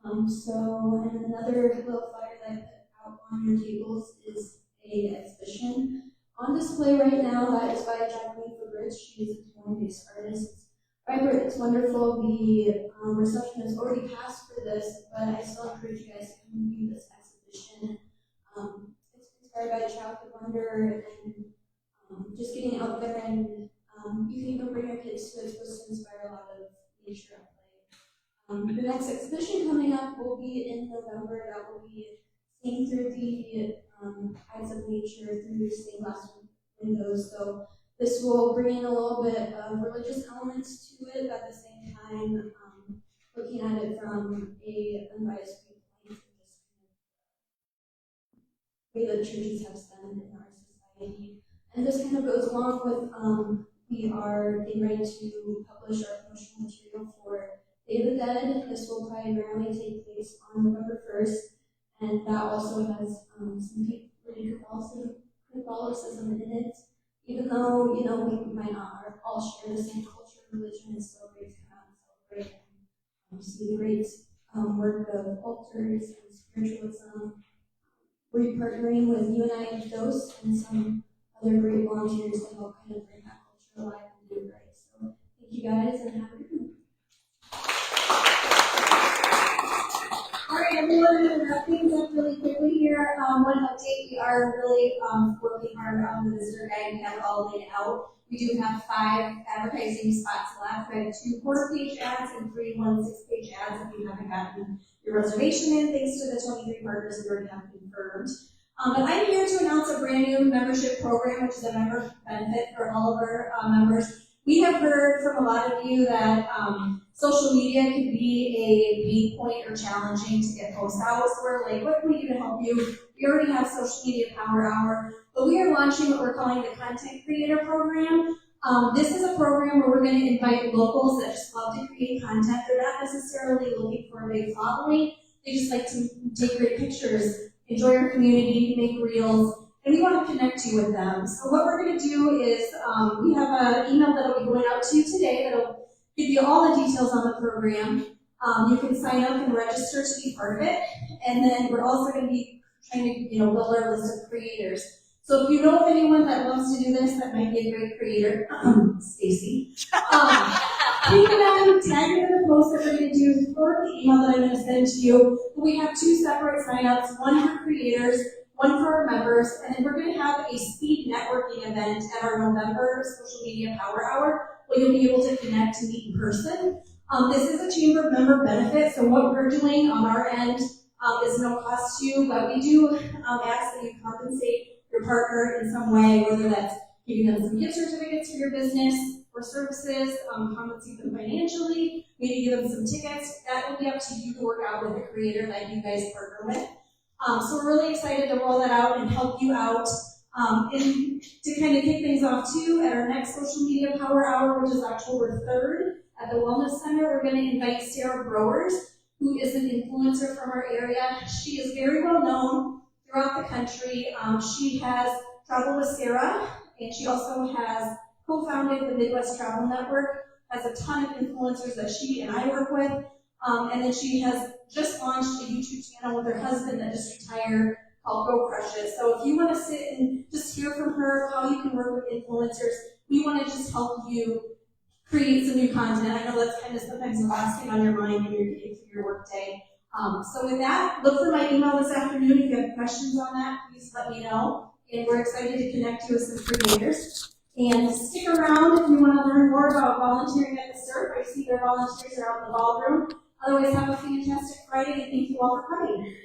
And another little flyer that I put out on your tables is an exhibition on display right now that is by Jacqueline Fabrice. She's a Toronto-based artist. It's vibrant, it's wonderful. The reception has already passed for this, but I still encourage you guys to come and view this exhibition. It's inspired by childhood wonder and just getting out there, and you can even bring your kids to it. It's supposed to inspire a lot of nature and play. The next exhibition coming up will be in November. That will be seeing through the eyes of nature through stained glass windows. So this will bring in a little bit of religious elements to it, but at the same time looking at it from a unbiased viewpoint, just the way that churches have done in our society. And this kind of goes along with we are getting ready to publish our promotional material for Day of the Dead. This will primarily take place on November 1st, and that also has some really Catholicism in it. Even though, we might not all share the same culture and religion, it's still great to come out and celebrate and see the great work of altars and spiritualism. We're partnering with UNI Dose and some other great volunteers to help kind of bring that culture alive and do it right. So thank you guys and have a good one. All right, everyone, to wrap things up really quickly here. One update, we are really working hard on the visitor guide. We have it all laid out. We do have 5 advertising spots left. We have 2 quarter-page ads and 3 1/6-page ads if you haven't gotten your reservation in, thanks to the 23 partners we already have confirmed. But I'm here to announce a brand new membership program, which is a member benefit for all of our members. We have heard from a lot of you that social media can be a weak point or challenging to get posts out. So we're like, what can we do to help you? We already have Social Media Power Hour, but we are launching what we're calling the Content Creator Program. This is a program where we're going to invite locals that just love to create content. They're not necessarily looking for a big following. They just like to take great pictures, enjoy our community, make reels, and we want to connect you with them. So what we're going to do is we have an email that will be going out to you today that will give you all the details on the program. You can sign up and register to be part of it. And then we're also going to be trying to build our list of creators. So if you know of anyone that loves to do this, that might be a great creator, Stacy, keep them, tag them in the post that we're going to do, or the email that I'm going to send to you. We have 2 separate signups, one for creators, one for our members, and then we're going to have a speed networking event at our November Social Media Power Hour, where you'll be able to connect and meet in person. This is a chamber member benefit, so what we're doing on our end is no cost to you, but we do ask that you compensate your partner in some way, whether that's giving them some gift certificates for your business or services, compensate them financially, maybe give them some tickets. That will be up to you to work out with the creator that you guys partner with. So we're really excited to roll that out and help you out. And to kind of kick things off too, at our next Social Media Power Hour, which is October 3rd at the Wellness Center, we're going to invite Sarah Browers, who is an influencer from our area. She is very well known throughout the country. She has traveled with Sarah, and she also has co-founded the Midwest Travel Network, has a ton of influencers that she and I work with, and then she has just launched a YouTube channel with her husband that just retired called Go Crushes. So if you want to sit and just hear from her how you can work with influencers, we want to just help you create some new content. I know that's kind of sometimes the last thing on your mind when you're getting through your work day. So with that, look for my email this afternoon. If you have questions on that, please let me know. And we're excited to connect you with some creators. And stick around if you want to learn more about volunteering at the SERP. I see your volunteers are out in the ballroom. Otherwise, have a fantastic Friday, and thank you all for coming.